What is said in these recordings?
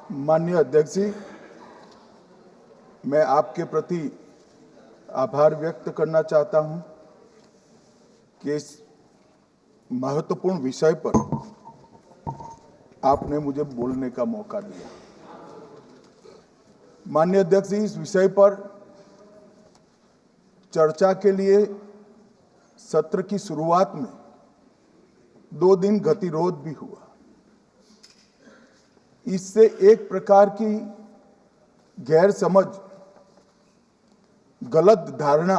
माननीय अध्यक्ष जी, मैं आपके प्रति आभार व्यक्त करना चाहता हूं कि इस महत्वपूर्ण विषय पर आपने मुझे बोलने का मौका दिया। माननीय अध्यक्ष जी, इस विषय पर चर्चा के लिए सत्र की शुरुआत में 2 दिन गतिरोध भी हुआ। इससे एक प्रकार की गैर समझ, गलत धारणा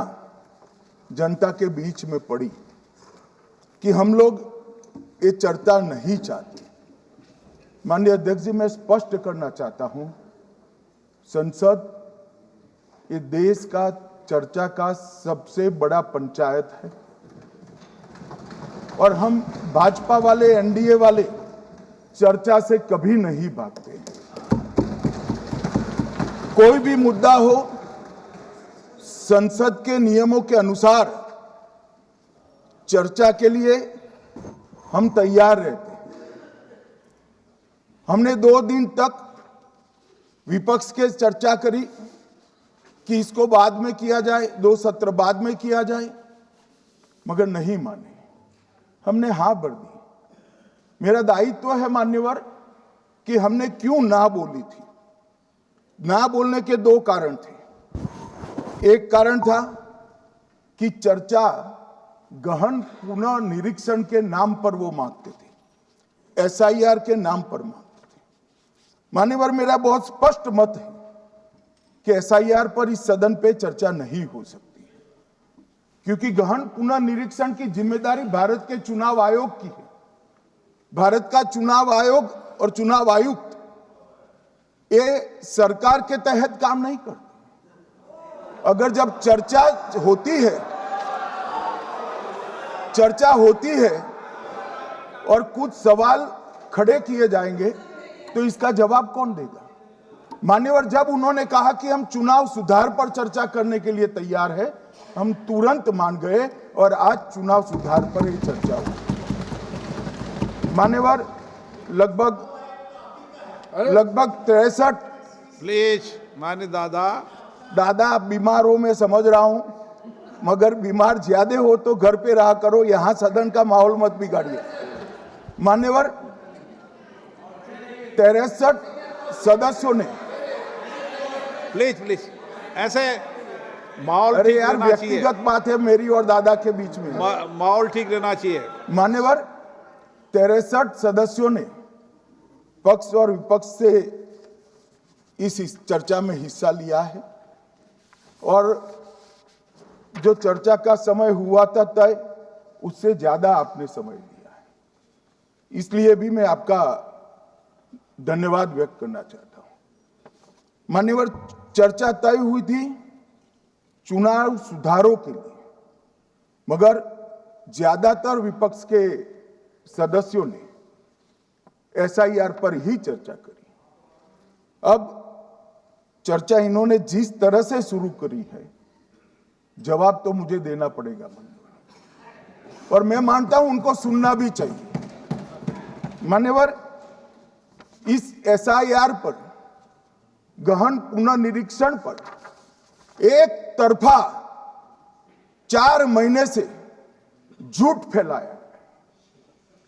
जनता के बीच में पड़ी कि हम लोग ये चर्चा नहीं चाहते। माननीय अध्यक्ष जी, मैं स्पष्ट करना चाहता हूं, संसद ये देश का चर्चा का सबसे बड़ा पंचायत है और हम भाजपा वाले, एनडीए वाले चर्चा से कभी नहीं भागते। कोई भी मुद्दा हो, संसद के नियमों के अनुसार चर्चा के लिए हम तैयार रहते हैं। हमने 2 दिन तक विपक्ष के चर्चा करी कि इसको बाद में किया जाए, 2 सत्र बाद में किया जाए, मगर नहीं माने। हमने हाँ भर दी। मेरा दायित्व है मान्यवर कि हमने क्यों ना बोली थी। ना बोलने के 2 कारण थे। एक कारण था कि चर्चा गहन पुनः निरीक्षण के नाम पर वो मांगते थे, एसआईआर के नाम पर मांगते थे। मान्यवर, मेरा बहुत स्पष्ट मत है कि एसआईआर पर इस सदन पे चर्चा नहीं हो सकती है, क्योंकि गहन पुनः निरीक्षण की जिम्मेदारी भारत के चुनाव आयोग की है। भारत का चुनाव आयोग और चुनाव आयुक्त ये सरकार के तहत काम नहीं करते। अगर जब चर्चा होती है और कुछ सवाल खड़े किए जाएंगे तो इसका जवाब कौन देगा? मान्यवर, जब उन्होंने कहा कि हम चुनाव सुधार पर चर्चा करने के लिए तैयार है, हम तुरंत मान गए और आज चुनाव सुधार पर ही चर्चा हुई। मान्यवर, लगभग 63 प्लीज मान्य दादा बीमार हो, मैं समझ रहा हूं, मगर बीमार ज्यादा हो तो घर पे रहा करो, यहां सदन का माहौल मत बिगाड़िए। मान्यवर, 63 सदस्यों ने प्लीज ऐसे माहौल अरे ठीक यार, रहना चाहिए। व्यक्तिगत बात है मेरी और दादा के बीच में। माहौल ठीक रहना चाहिए। मान्यवर, 63 सदस्यों ने पक्ष और विपक्ष से इस चर्चा में हिस्सा लिया है और जो चर्चा का समय हुआ था तय, उससे ज्यादा आपने समय लिया है। इसलिए भी मैं आपका धन्यवाद व्यक्त करना चाहता हूं। मान्यवर, चर्चा तय हुई थी चुनाव सुधारों के लिए, मगर ज्यादातर विपक्ष के सदस्यों ने एसआईआर पर ही चर्चा करी। अब चर्चा इन्होंने जिस तरह से शुरू करी है, जवाब तो मुझे देना पड़ेगा मान्यवर, और मैं मानता हूं उनको सुनना भी चाहिए। मान्यवर, इस एसआईआर पर, गहन पुनर्निरीक्षण पर एक तरफा 4 महीने से झूठ फैलाया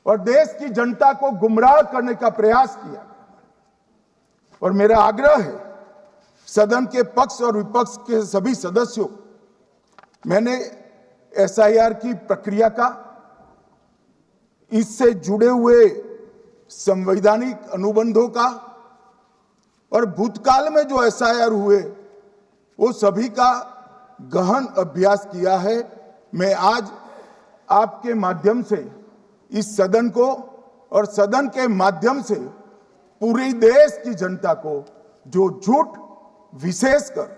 और देश की जनता को गुमराह करने का प्रयास किया। और मेरा आग्रह है सदन के पक्ष और विपक्ष के सभी सदस्यों, मैंने एसआईआर की प्रक्रिया का, इससे जुड़े हुए संवैधानिक अनुबंधों का और भूतकाल में जो एसआईआर हुए वो सभी का गहन अभ्यास किया है। मैं आज आपके माध्यम से इस सदन को और सदन के माध्यम से पूरे देश की जनता को जो झूठ विशेषकर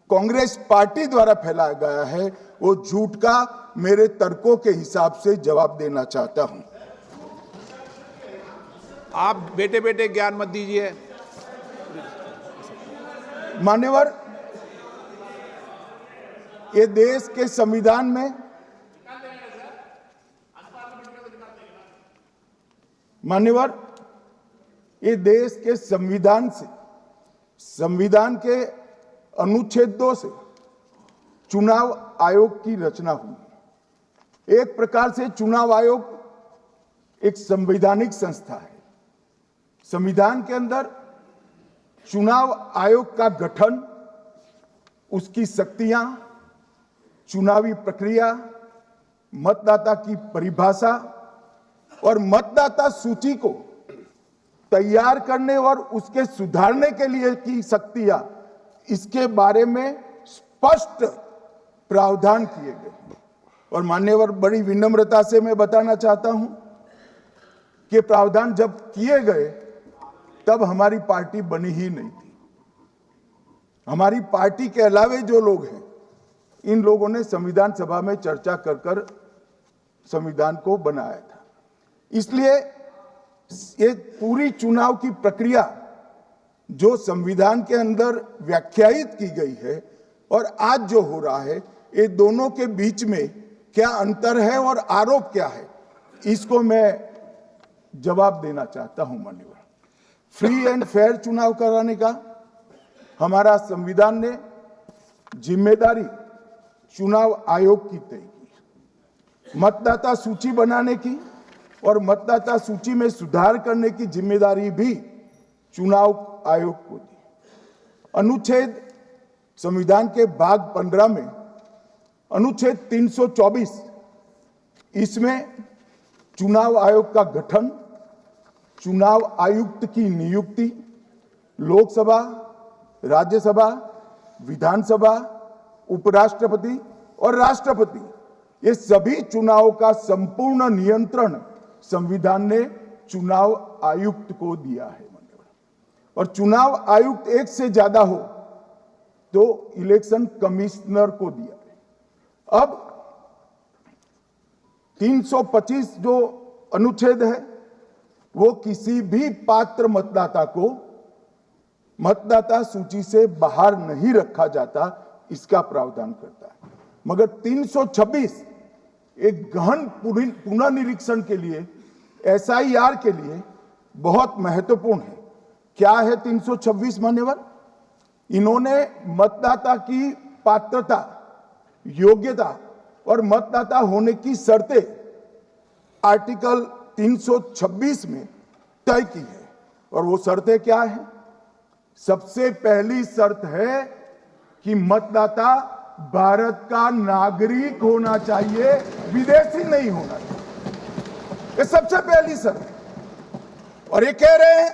कांग्रेस पार्टी द्वारा फैलाया गया है, वो झूठ का मेरे तर्कों के हिसाब से जवाब देना चाहता हूं। आप बेटे बेटे ज्ञान मत दीजिए। मान्यवर, ये देश के संविधान में, मान्यवर, ये देश के संविधान से, संविधान के अनुच्छेदों से चुनाव आयोग की रचना हुई। एक प्रकार से चुनाव आयोग एक संवैधानिक संस्था है। संविधान के अंदर चुनाव आयोग का गठन, उसकी शक्तियां, चुनावी प्रक्रिया, मतदाता की परिभाषा और मतदाता सूची को तैयार करने और उसके सुधारने के लिए की शक्तियां, इसके बारे में स्पष्ट प्रावधान किए गए। और मान्यवर, बड़ी विनम्रता से मैं बताना चाहता हूं कि प्रावधान जब किए गए तब हमारी पार्टी बनी ही नहीं थी। हमारी पार्टी के अलावे जो लोग हैं, इन लोगों ने संविधान सभा में चर्चा कर कर संविधान को बनाया था। इसलिए ये पूरी चुनाव की प्रक्रिया जो संविधान के अंदर व्याख्यायित की गई है और आज जो हो रहा है, ये दोनों के बीच में क्या अंतर है और आरोप क्या है, इसको मैं जवाब देना चाहता हूं। माननीय, फ्री एंड फेयर चुनाव कराने का हमारा संविधान ने जिम्मेदारी चुनाव आयोग की तय की। मतदाता सूची बनाने की और मतदाता सूची में सुधार करने की जिम्मेदारी भी चुनाव आयोग को दी। अनुच्छेद संविधान के भाग 15 में अनुच्छेद 324, इसमें चुनाव आयोग का गठन, चुनाव आयुक्त की नियुक्ति, लोकसभा, राज्यसभा, विधानसभा, उपराष्ट्रपति और राष्ट्रपति, ये सभी चुनाव का संपूर्ण नियंत्रण संविधान ने चुनाव आयुक्त को दिया है। और चुनाव आयुक्त एक से ज्यादा हो तो इलेक्शन कमिश्नर को दिया है। अब 325 जो अनुच्छेद है, वो किसी भी पात्र मतदाता को मतदाता सूची से बाहर नहीं रखा जाता, इसका प्रावधान करता है। मगर 326 एक गहन पुनर्निरीक्षण के लिए, एसआईआर के लिए बहुत महत्वपूर्ण है। क्या है 326? मान्यवर, इन्होंने मतदाता की पात्रता, योग्यता और मतदाता होने की शर्तें आर्टिकल 326 में तय की है। और वो शर्तें क्या है? सबसे पहली शर्त है कि मतदाता भारत का नागरिक होना चाहिए, विदेशी नहीं होना चाहिए। ये सबसे पहली शर्त है। और ये कह रहे हैं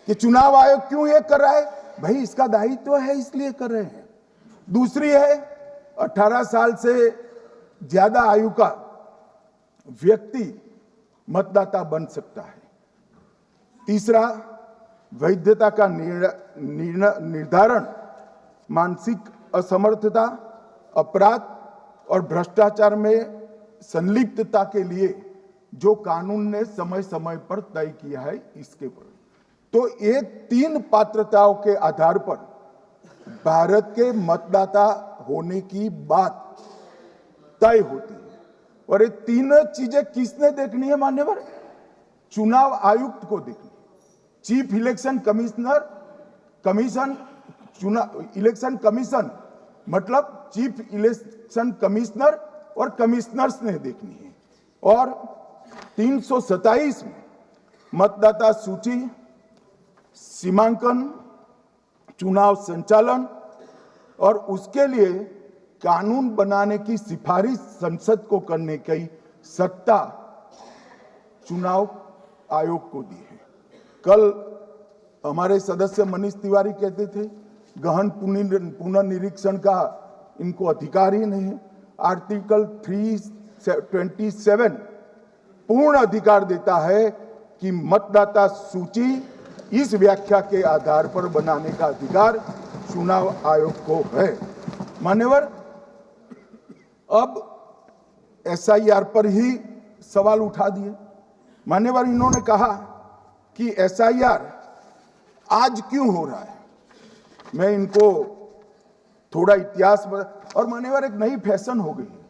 कि चुनाव आयोग क्यों ये कर रहा है? भाई, इसका दायित्व है, इसलिए कर रहे हैं। दूसरी है, 18 साल से ज्यादा आयु का व्यक्ति मतदाता बन सकता है। तीसरा, वैधता का निर्धारण मानसिक असमर्थता, अपराध और भ्रष्टाचार में संलिप्तता के लिए जो कानून ने समय समय पर तय किया है, इसके पर। तो ये 3 पात्रताओं के आधार पर भारत के मतदाता होने की बात तय होती है। और ये 3 चीजें किसने देखनी है मान्यवर? चुनाव आयुक्त को देखनी। चीफ इलेक्शन इलेक्शन कमीशन मतलब चीफ इलेक्शन कमिश्नर और कमिश्नर्स ने देखनी है। और 327 में मतदाता सूची, सीमांकन, चुनाव संचालन और उसके लिए कानून बनाने की सिफारिश संसद को करने की सत्ता चुनाव आयोग को दी है। कल हमारे सदस्य मनीष तिवारी कहते थे गहन पुनर्निरीक्षण का इनको अधिकार ही नहीं है। आर्टिकल 327 पूर्ण अधिकार देता है कि मतदाता सूची इस व्याख्या के आधार पर बनाने का अधिकार चुनाव आयोग को है। मान्यवर, अब एसआईआर पर ही सवाल उठा दिए। मान्यवर, इन्होंने कहा कि एसआईआर आज क्यों हो रहा है। मैं इनको थोड़ा इतिहास और मान्यवर, एक नई फैशन हो गई है,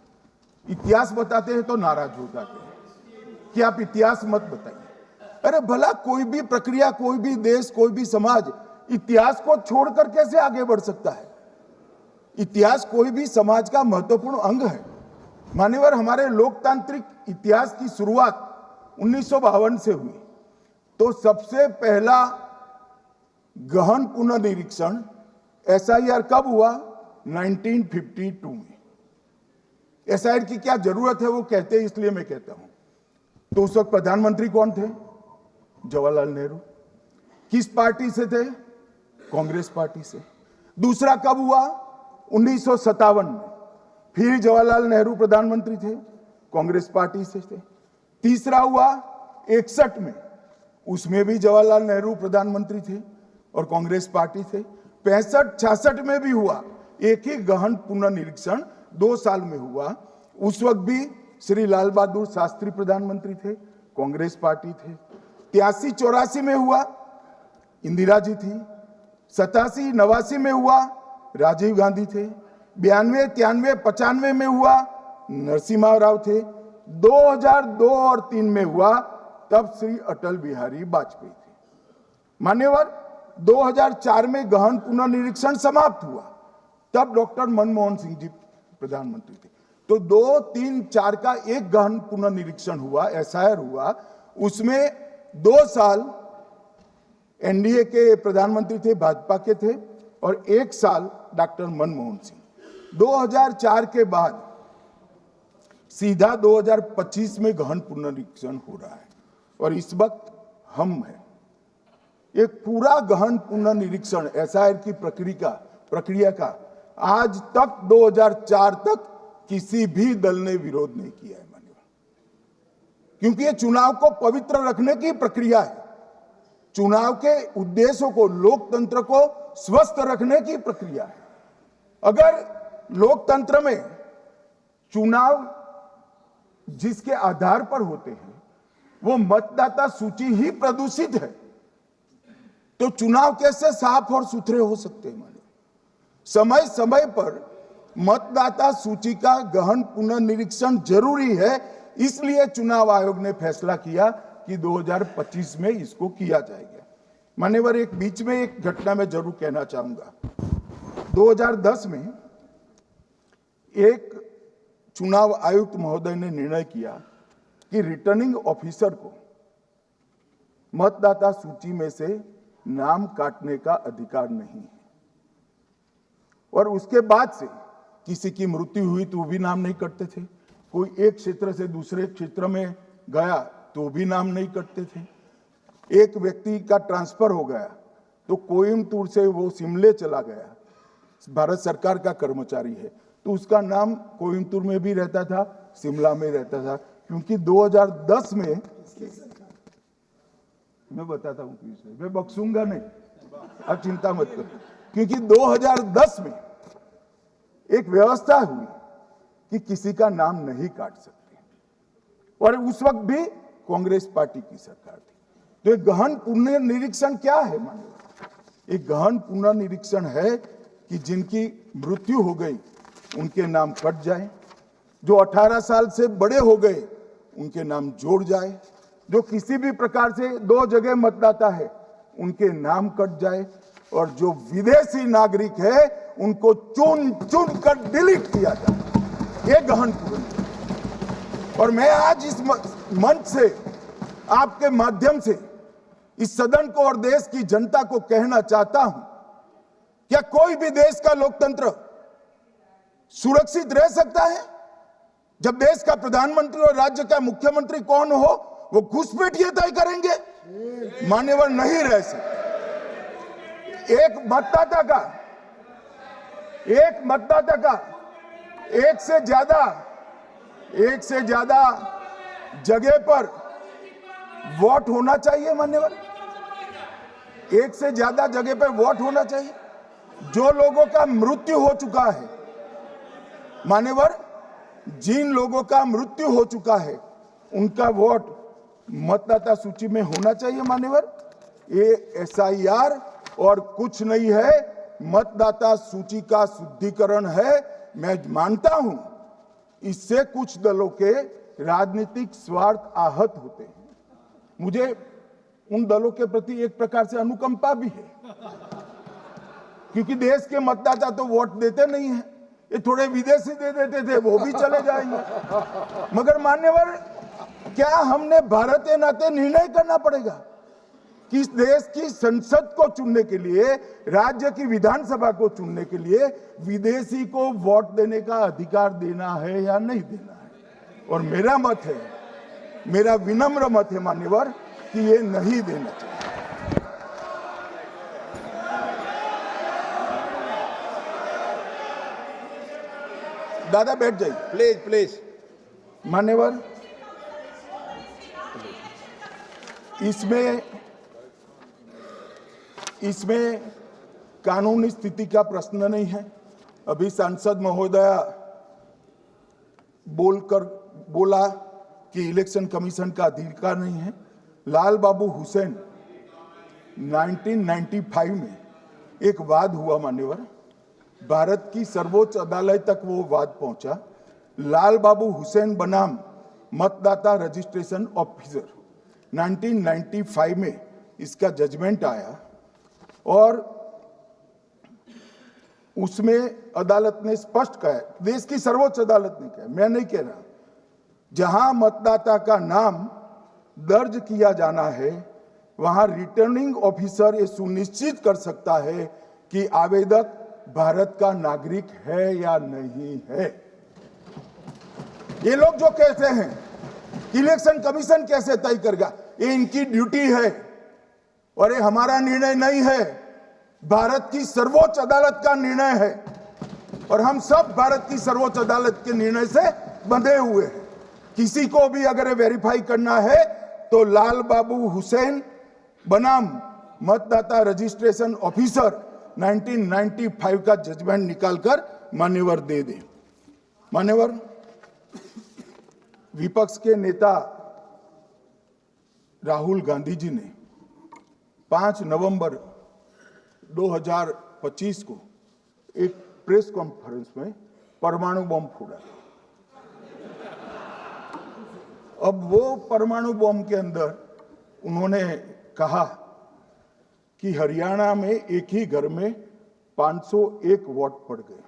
इतिहास बताते हैं तो नाराज हो जाते हैं कि आप इतिहास मत बताइए। अरे भला कोई भी प्रक्रिया, कोई भी देश, कोई भी समाज इतिहास को छोड़कर कैसे आगे बढ़ सकता है? इतिहास कोई भी समाज का महत्वपूर्ण अंग है। मान्यवर, हमारे लोकतांत्रिक इतिहास की शुरुआत 1952 से हुई। तो सबसे पहला गहन पुनर्निरीक्षण एसआईआर कब हुआ? 1952 में। एसआईआर की क्या जरूरत है वो कहते हैं, इसलिए मैं कहता हूं। तो उस वक्त प्रधानमंत्री कौन थे? जवाहरलाल नेहरू। किस पार्टी से थे? कांग्रेस पार्टी से। दूसरा कब हुआ? 1957 में। फिर जवाहरलाल नेहरू प्रधानमंत्री थे, कांग्रेस पार्टी से थे। तीसरा हुआ 61 में, उसमें भी जवाहरलाल नेहरू प्रधानमंत्री थे और कांग्रेस पार्टी थे। 65-66 में भी हुआ, एक ही गहन पुनर्निरीक्षण 2 साल में हुआ। उस वक्त भी श्री लाल बहादुर शास्त्री प्रधानमंत्री थे, कांग्रेस पार्टी थे। 83-84 में हुआ, इंदिरा जी थी। 87-89 में हुआ, राजीव गांधी थे। 92-93-95 में हुआ, नरसिम्हा राव थे। 2002 और 3 में हुआ, तब श्री अटल बिहारी वाजपेयी थे। मान्यवर, 2004 में गहन पुनर्निरीक्षण समाप्त हुआ, तब डॉक्टर मनमोहन सिंह जी प्रधानमंत्री थे। तो 2, 3, 4 का एक गहन पुनर्निरीक्षण हुआ, एसआईआर हुआ। उसमें 2 साल एनडीए के प्रधानमंत्री थे, भाजपा के थे, और 1 साल डॉक्टर मनमोहन सिंह। 2004 के बाद सीधा 2025 में गहन पुनर्निरीक्षण हो रहा है और इस वक्त हम हैं। एक पूरा गहन पुनर्निरीक्षण एसआईआर की प्रक्रिया का आज तक 2004 तक किसी भी दल ने विरोध नहीं किया है। क्योंकि ये चुनाव को पवित्र रखने की प्रक्रिया है, चुनाव के उद्देश्यों को, लोकतंत्र को स्वस्थ रखने की प्रक्रिया है। अगर लोकतंत्र में चुनाव जिसके आधार पर होते हैं वो मतदाता सूची ही प्रदूषित है, तो चुनाव कैसे साफ और सुथरे हो सकते हैं? समय समय पर मतदाता सूची का गहन पुनर्निरीक्षण जरूरी है, इसलिए चुनाव आयोग ने फैसला किया कि 2025 में इसको किया जाएगा। मान्यवर, एक बीच में एक घटना मैं जरूर कहना चाहूंगा। 2010 में एक चुनाव आयुक्त महोदय ने निर्णय किया कि रिटर्निंग ऑफिसर को मतदाता सूची में से नाम काटने का अधिकार नहीं है, और उसके बाद से किसी की मृत्यु हुई तो भी नाम नहीं कटते थे, कोई एक क्षेत्र से दूसरे क्षेत्र में गया तो भी नाम नहीं कटते थे। एक व्यक्ति का ट्रांसफर हो गया तो कोयम्बटूर से वो शिमले चला गया, भारत सरकार का कर्मचारी है, तो उसका नाम कोयम्बटूर में भी रहता था, शिमला में रहता था। क्योंकि 2010 में, मैं बताता हूं क्यों, मैं बख्शूंगा नहीं, अब चिंता मत करो। क्योंकि 2010 में एक व्यवस्था हुई कि किसी का नाम नहीं काट सकते, और उस वक्त भी कांग्रेस पार्टी की सरकार थी। तो एक गहन पुनर्निरीक्षण क्या है? मानिए, एक गहन पुनर्निरीक्षण है कि जिनकी मृत्यु हो गई उनके नाम कट जाए, जो 18 साल से बड़े हो गए उनके नाम जोड़ जाए, जो किसी भी प्रकार से 2 जगह मतदाता है उनके नाम कट जाए, और जो विदेशी नागरिक है उनको चुन चुन कर डिलीट किया जाए। ये गहन पुनर्निरीक्षण। और मैं आज इस मंच से, आपके माध्यम से इस सदन को और देश की जनता को कहना चाहता हूं, क्या कोई भी देश का लोकतंत्र सुरक्षित रह सकता है जब देश का प्रधानमंत्री और राज्य का मुख्यमंत्री कौन हो वो घुसपैठिए तय करेंगे? मान्यवर, नहीं रह सकते। एक मतदाता का एक से ज्यादा जगह पर वोट होना चाहिए। मान्यवर, एक से ज्यादा जगह पर वोट होना चाहिए। जो लोगों का मृत्यु हो चुका है, मान्यवर, जिन लोगों का मृत्यु हो चुका है उनका वोट मतदाता सूची में होना चाहिए। मान्यवर, ये एसआईआर और कुछ नहीं है, मतदाता सूची का शुद्धिकरण है। मैं मानता हूं इससे कुछ दलों के राजनीतिक स्वार्थ आहत होते हैं। मुझे उन दलों के प्रति एक प्रकार से अनुकंपा भी है, क्योंकि देश के मतदाता तो वोट देते नहीं है। ये थोड़े विदेशी दे देते थे, वो भी चले जाएंगे। मगर मान्यवर, क्या हमने भारत के नाते निर्णय करना पड़ेगा कि इस देश की संसद को चुनने के लिए, राज्य की विधानसभा को चुनने के लिए विदेशी को वोट देने का अधिकार देना है या नहीं देना है? और मेरा मत है, मेरा विनम्र मत है मान्यवर, कि ये नहीं देना चाहिए। दादा बैठ जाइए प्लीज प्लीज। मान्यवर, इसमें कानूनी स्थिति का प्रश्न नहीं है। अभी सांसद महोदया बोला कि इलेक्शन कमीशन का अधिकार नहीं है। लाल बाबू हुसैन 1995 में एक वाद हुआ मान्यवर, भारत की सर्वोच्च अदालत तक वो वाद पहुंचा। लाल बाबू हुसैन बनाम मतदाता रजिस्ट्रेशन ऑफिसर 1995 में इसका जजमेंट आया और उसमें अदालत ने स्पष्ट कहा, देश की सर्वोच्च अदालत ने कहा, मैं नहीं कह रहा, जहां मतदाता का नाम दर्ज किया जाना है वहां रिटर्निंग ऑफिसर ये सुनिश्चित कर सकता है कि आवेदक भारत का नागरिक है या नहीं है। ये लोग जो कहते हैं इलेक्शन कमीशन कैसे तय करेगा, ये इनकी ड्यूटी है और ये हमारा निर्णय नहीं है, भारत की सर्वोच्च अदालत का निर्णय है और हम सब भारत की सर्वोच्च अदालत के निर्णय से बंधे हुए हैं। किसी को भी अगर वेरीफाई करना है तो लाल बाबू हुसैन बनाम मतदाता रजिस्ट्रेशन ऑफिसर 1995 का जजमेंट निकालकर मान्यवर दे दे। मान्यवर, विपक्ष के नेता राहुल गांधी जी ने 5 नवंबर 2025 को एक प्रेस कॉन्फ्रेंस में परमाणु बम फोड़ा। अब वो परमाणु बम के अंदर उन्होंने कहा कि हरियाणा में एक ही घर में 501 वोट पड़ गए।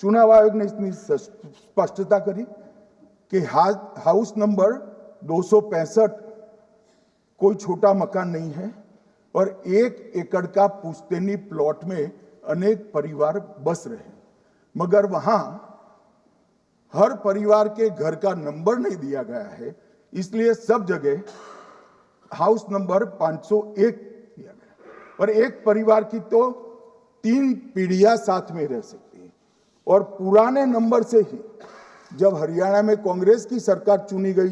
चुनाव आयोग ने इतनी स्पष्टता करी कि हाउस नंबर 265 कोई छोटा मकान नहीं है और 1 एकड़ का पुश्तैनी प्लॉट में अनेक परिवार बस रहे, मगर वहां हर परिवार के घर का नंबर नहीं दिया गया है, इसलिए सब जगह हाउस नंबर 501 दिया गया और एक परिवार की तो 3 पीढ़ियां साथ में रह सकती है। और पुराने नंबर से ही जब हरियाणा में कांग्रेस की सरकार चुनी गई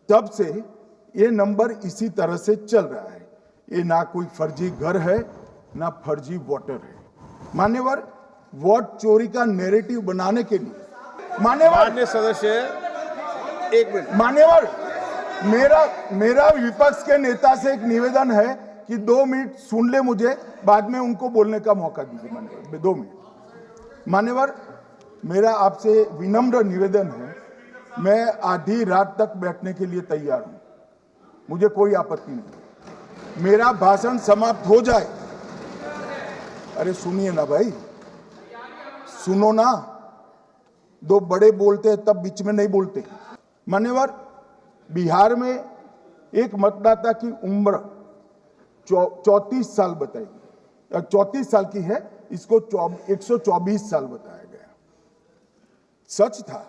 तब से ये नंबर इसी तरह से चल रहा है। ये ना कोई फर्जी घर है ना फर्जी वोटर है। मान्यवर, वोट चोरी का नैरेटिव बनाने के लिए माननीय सदस्य, एक मिनट। मान्यवर, मेरा विपक्ष के नेता से एक निवेदन है कि 2 मिनट सुन ले मुझे, बाद में उनको बोलने का मौका दीजिए। मान्यवर, 2 मिनट। मान्यवर, मेरा आपसे विनम्र निवेदन है, मैं आधी रात तक बैठने के लिए तैयार हूं, मुझे कोई आपत्ति नहीं। मेरा भाषण समाप्त हो जाए, अरे सुनिए ना भाई, सुनो ना, 2 बड़े बोलते हैं तब बीच में नहीं बोलते। मान्यवर, बिहार में एक मतदाता की उम्र 34 साल बताई गई, 34 साल की है, इसको 124 साल बताया गया। सच था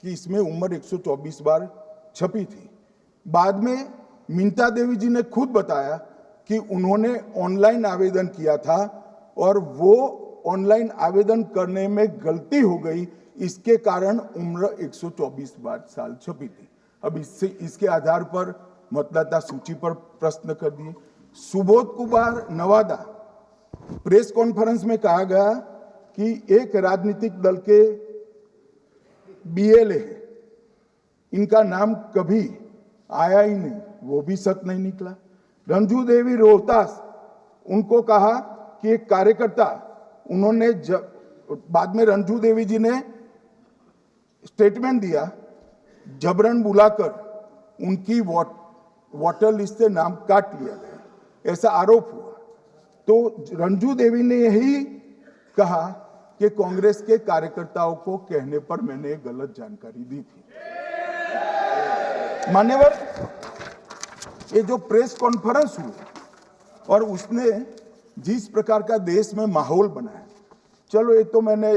कि इसमें उम्र 124 बार छपी थी। बाद में मिंता देवी जी ने खुद बताया कि उन्होंने ऑनलाइन आवेदन किया था और वो ऑनलाइन आवेदन करने में गलती हो गई, इसके कारण उम्र 124 साल छपी थी। अब इसके आधार पर मतदाता सूची पर प्रश्न कर दिए। सुबोध कुमार नवादा प्रेस कॉन्फ्रेंस में कहा गया कि एक राजनीतिक दल के बीएलए है, इनका नाम कभी आया ही नहीं, वो भी सच नहीं निकला। रंजू देवी रोहतास, उनको कहा कि एक कार्यकर्ता, उन्होंने बाद में रंजू देवी जी ने स्टेटमेंट दिया, जबरन बुलाकर उनकी वोट वोटर लिस्ट से नाम काट लिया गया, ऐसा आरोप हुआ। तो रंजू देवी ने यही कहा कि कांग्रेस के कार्यकर्ताओं को कहने पर मैंने गलत जानकारी दी थी। मान्यवर, ये जो प्रेस कॉन्फ्रेंस हुई और उसने जिस प्रकार का देश में माहौल बनाया, चलो ये तो मैंने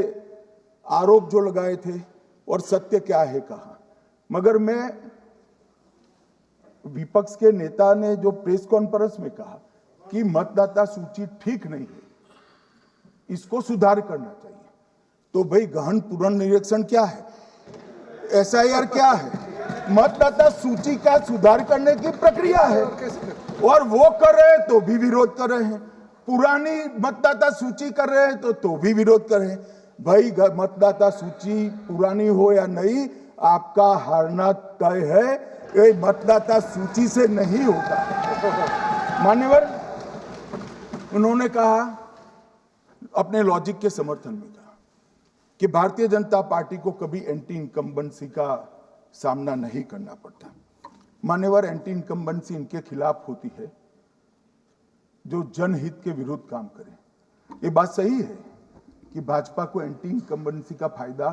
आरोप जो लगाए थे और सत्य क्या है कहा, मगर मैं विपक्ष के नेता ने जो प्रेस कॉन्फ्रेंस में कहा कि मतदाता सूची ठीक नहीं है, इसको सुधार करना चाहिए, तो भाई गहन पुनर्निरीक्षण क्या है, एसआईआर क्या है, मतदाता सूची का सुधार करने की प्रक्रिया है, और वो कर रहे हैं तो भी विरोध कर रहे हैं, पुरानी मतदाता सूची कर रहे हैं तो भी विरोध कर रहे हैं। भाई मतदाता सूची पुरानी हो या नहीं, आपका हारना तय है, ये मतदाता सूची से नहीं होगा। मान्यवर, उन्होंने कहा अपने लॉजिक के समर्थन में कहा कि भारतीय जनता पार्टी को कभी एंटी इनकम्बेंसी का सामना नहीं करना पड़ता। मान्यवर, एंटी इनकम्बेंसी इनके खिलाफ होती है जो जनहित के विरुद्ध काम करें। ये बात सही है कि भाजपा को एंटी इनकम्बेंसी का फायदा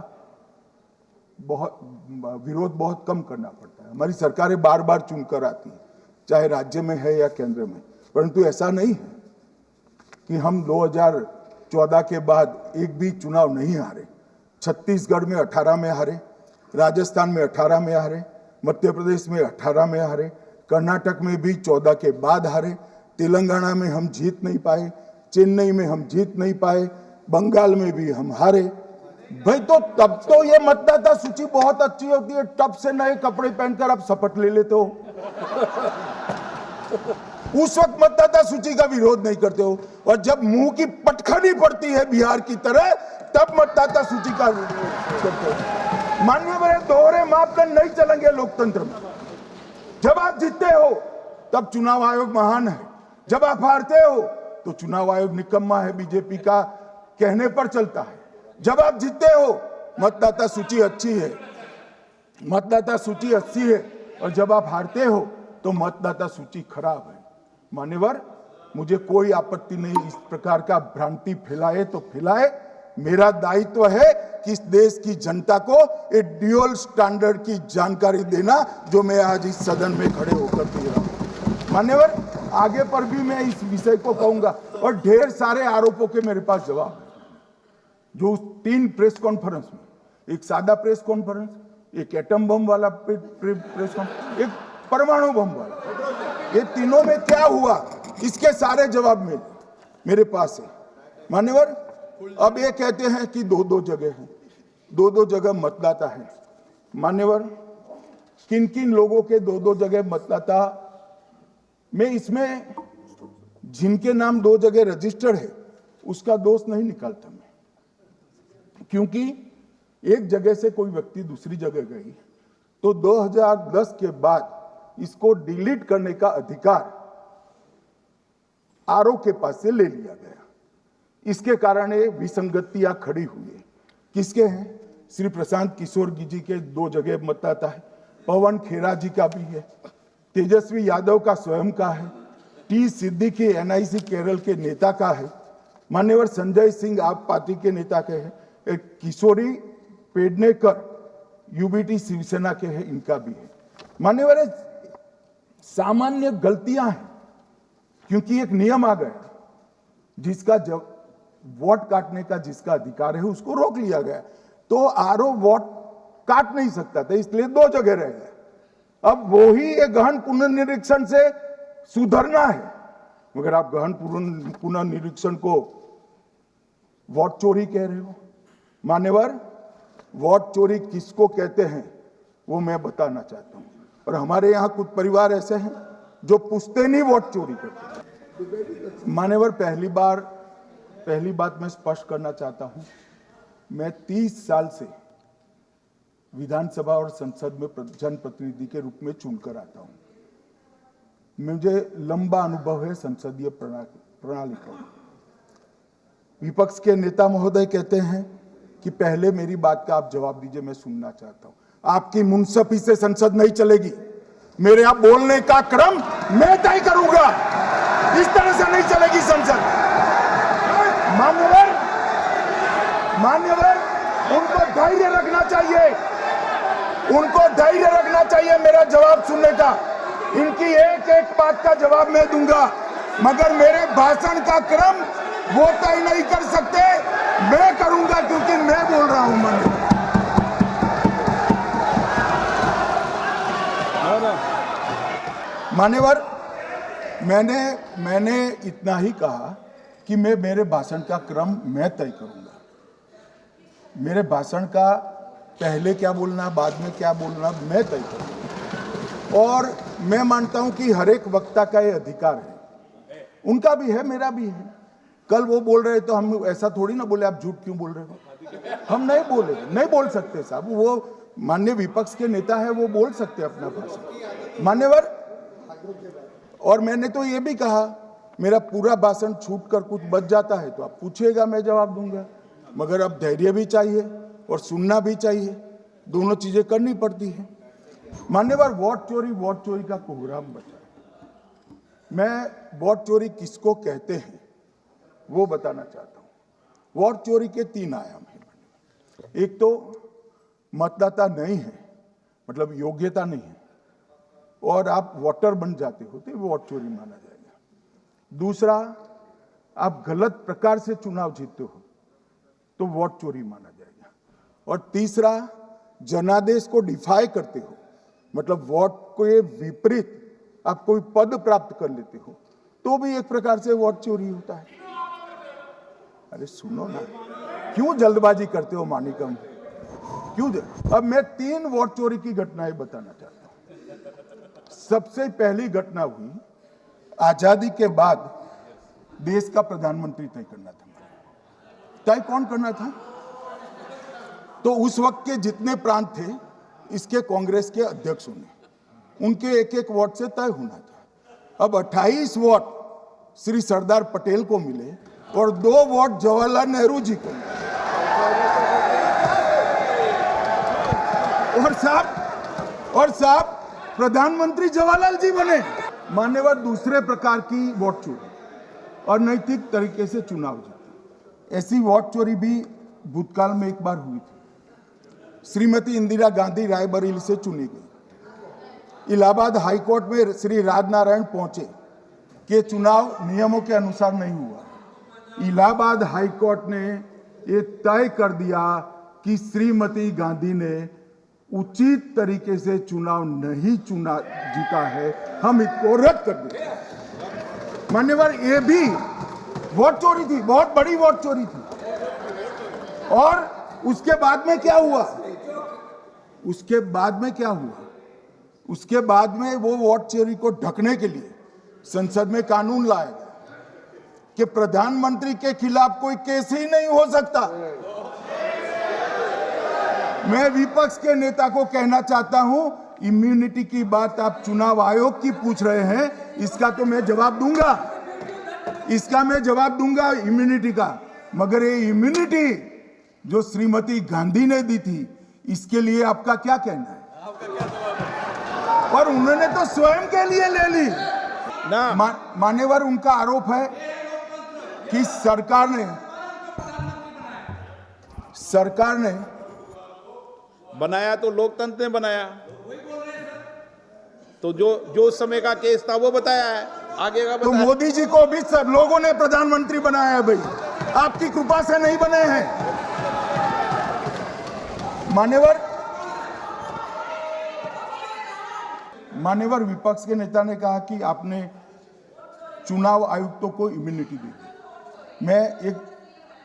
विरोध बहुत कम करना पड़ता है। हमारी सरकारें बार बार चुनकर आती हैं, चाहे राज्य में है या केंद्र में, परंतु ऐसा नहीं है कि हम 2014 के बाद एक भी चुनाव नहीं हारे। छत्तीसगढ़ में 18 में हारे, राजस्थान में 18 में हारे, मध्य प्रदेश में 18 में हारे, कर्नाटक में भी 14 के बाद हारे, तेलंगाना में हम जीत नहीं पाए, चेन्नई में हम जीत नहीं पाए, बंगाल में भी हम हारे। भाई तो तब तो ये मतदाता सूची बहुत अच्छी होती है, तब से नए कपड़े पहनकर आप शपथ ले लेते हो। उस वक्त मतदाता सूची का विरोध नहीं करते हो, और जब मुंह की पटखनी पड़ती है बिहार की तरह, तब मतदाता सूची का विरोध करते हो। माननीय मेरे दोहरे मापदंड नहीं चलेंगे लोकतंत्र में। जब आप जीतते हो तब चुनाव आयोग महान है, जब आप हारते हो तो चुनाव आयोग निकम्मा है, बीजेपी का कहने पर चलता है। जब आप जीतते हो मतदाता सूची अच्छी है, मतदाता सूची अच्छी है, और जब आप हारते हो तो मतदाता सूची खराब है। मान्यवर, मुझे कोई आपत्ति नहीं, इस प्रकार का भ्रांति फैलाए तो फैलाए, मेरा दायित्व है कि इस देश की जनता को एक ड्यूअल स्टैंडर्ड की जानकारी देना, जो मैं आज इस सदन में खड़े होकर दे रहा हूं। मान्यवर, आगे पर भी मैं इस विषय को कहूंगा, और ढेर सारे आरोपों के मेरे पास जवाब है। जो 3 प्रेस कॉन्फ्रेंस में, एक सादा प्रेस कॉन्फ्रेंस, एक एटम बम वाला प्रेस कॉन्फ्रेंस, एक परमाणु बम वाला, ये तीनों में क्या हुआ, इसके सारे जवाब मेरे पास है। मान्यवर, अब ये कहते हैं कि 2-2 जगह है, 2-2 जगह मतदाता है। मान्यवर, किन किन लोगों के 2-2 जगह मतदाता, मैं इसमें जिनके नाम 2 जगह रजिस्टर्ड है उसका दोष नहीं निकालता मैं, क्योंकि एक जगह से कोई व्यक्ति दूसरी जगह गई तो 2010 के बाद इसको डिलीट करने का अधिकार आरओ के पास से ले लिया गया। इसके कारण ये विसंगतियां खड़ी हुई है। किसके हैं? श्री प्रशांत किशोर जी के 2 जगह मतदाता है, पवन खेरा जी का भी है, तेजस्वी यादव का स्वयं का है, टी सिद्दीकी एनआईसी केरल के नेता का है, मान्यवर संजय सिंह आप पार्टी के नेता के हैं, एक किशोरी पेडनेकर यूबीटी शिवसेना के हैं, इनका भी है। मान्यवर, सामान्य गलतियां हैं, क्योंकि एक नियम आ गया, जिसका जब वोट काटने का जिसका अधिकार है उसको रोक लिया गया, तो आरओ वोट काट नहीं सकता था, इसलिए 2 जगह रह गए। अब वो ही एक गहन पुनर्निरीक्षण से सुधरना है, मगर आप गहन पुनर्निरीक्षण को वोट चोरी कह रहे हो। मान्यवर, वोट चोरी किसको कहते हैं वो मैं बताना चाहता हूं, और हमारे यहां कुछ परिवार ऐसे हैं जो पूछते नहीं वोट चोरी करते हैं। मान्यवर, पहली बात मैं स्पष्ट करना चाहता हूं, मैं 30 साल से विधानसभा और संसद में जनप्रतिनिधि के रूप में चुनकर आता हूं। मुझे लंबा अनुभव है संसदीय प्रणाली का। विपक्ष के नेता महोदय कहते हैं कि पहले मेरी बात का आप जवाब दीजिए, मैं सुनना चाहता हूं। आपकी मुनसफी से संसद नहीं चलेगी, मेरे यहां बोलने का क्रम मैं तय करूंगा। इस तरह से नहीं चलेगी संसद। मान्यवर, उनको धैर्य रखना चाहिए, उनको धैर्य रखना चाहिए मेरा जवाब सुनने का। इनकी एक एक बात का जवाब मैं दूंगा, मगर मेरे भाषण का क्रम वो तय नहीं कर सकते, मैं करूंगा, क्योंकि मैं बोल रहा हूं। मान्यवर, मैंने इतना ही कहा कि मैं मेरे भाषण का क्रम मैं तय करूंगा। मेरे भाषण का पहले क्या बोलना, बाद में क्या बोलना, मैं तय करूंगा। और मैं मानता हूं कि हर एक वक्ता का ये अधिकार है, उनका भी है, मेरा भी है। कल वो बोल रहे तो हम ऐसा थोड़ी ना बोले आप झूठ क्यों बोल रहे हो, हम नहीं बोले, नहीं बोल सकते साहब। वो माननीय विपक्ष के नेता है, वो बोल सकते अपना भाषण। मान्यवर, और मैंने तो ये भी कहा मेरा पूरा भाषण छूट कर कुछ बच जाता है तो आप पूछिएगा, मैं जवाब दूंगा। मगर अब धैर्य भी चाहिए और सुनना भी चाहिए, दोनों चीजें करनी पड़ती है। मान्यवर, वोट चोरी का कोहराम बचा। मैं वोट चोरी किसको कहते हैं वो बताना चाहता हूं। वोट चोरी के 3 आयाम हैं। एक तो मतदाता नहीं है, मतलब योग्यता नहीं है, और आप वोटर बन जाते हो तो वोट चोरी माना जाएगा। दूसरा, आप गलत प्रकार से चुनाव जीतते हो तो वोट चोरी माना जाएगा। और तीसरा, जनादेश को डिफाई करते हो, मतलब वोट के विपरीत आप कोई पद प्राप्त कर लेते हो तो भी एक प्रकार से वोट चोरी होता है। अरे सुनो ना, क्यों जल्दबाजी करते हो मानिकम, क्यों? अब मैं 3 वोट चोरी की घटनाएं बताना चाहता हूं। सबसे पहली घटना हुई, आजादी के बाद देश का प्रधानमंत्री तय करना था। तय कौन करना था? तो उस वक्त के जितने प्रांत थे, इसके कांग्रेस के अध्यक्षों ने, उनके एक एक वोट से तय होना था। अब 28 वोट श्री सरदार पटेल को मिले और 2 वोट जवाहरलाल नेहरू जी को मिले। और साहब प्रधानमंत्री जवाहरलाल जी बने। मान्यवर, दूसरे प्रकार की वोट चोरी और नैतिक तरीके से चुनाव जीता, ऐसी वोट चोरी भी भूतकाल में एक बार हुई थी। श्रीमती इंदिरा गांधी रायबरेली से चुनी गई। इलाहाबाद हाईकोर्ट में श्री राजनारायण पहुंचे कि चुनाव नियमों के अनुसार नहीं हुआ। इलाहाबाद हाईकोर्ट ने ये तय कर दिया कि श्रीमती गांधी ने उचित तरीके से चुनाव नहीं जीता है, हम इसको रद्द कर देते। मान्यवर, ये भी वोट चोरी थी, बहुत बड़ी वोट चोरी थी। और उसके बाद में क्या हुआ? उसके बाद में वो वोट चोरी को ढकने के लिए संसद में कानून लाया गया कि प्रधानमंत्री के खिलाफ कोई केस ही नहीं हो सकता। मैं विपक्ष के नेता को कहना चाहता हूं, इम्यूनिटी की बात आप चुनाव आयोग की पूछ रहे हैं, इसका तो मैं जवाब दूंगा, इम्यूनिटी का। मगर ये इम्यूनिटी जो श्रीमती गांधी ने दी थी, इसके लिए आपका क्या कहना है? और उन्होंने तो स्वयं के लिए ले ली ना। मान्यवर, उनका आरोप है कि सरकार ने बनाया तो लोकतंत्र ने बनाया, तो जो समय का केस था वो बताया है, आगे का तो मोदी जी को भी सब लोगों ने प्रधानमंत्री बनाया है भाई, आपकी कृपा से नहीं बने हैं। मान्यवर, विपक्ष के नेता ने कहा कि आपने चुनाव आयुक्तों को इम्यूनिटी दी।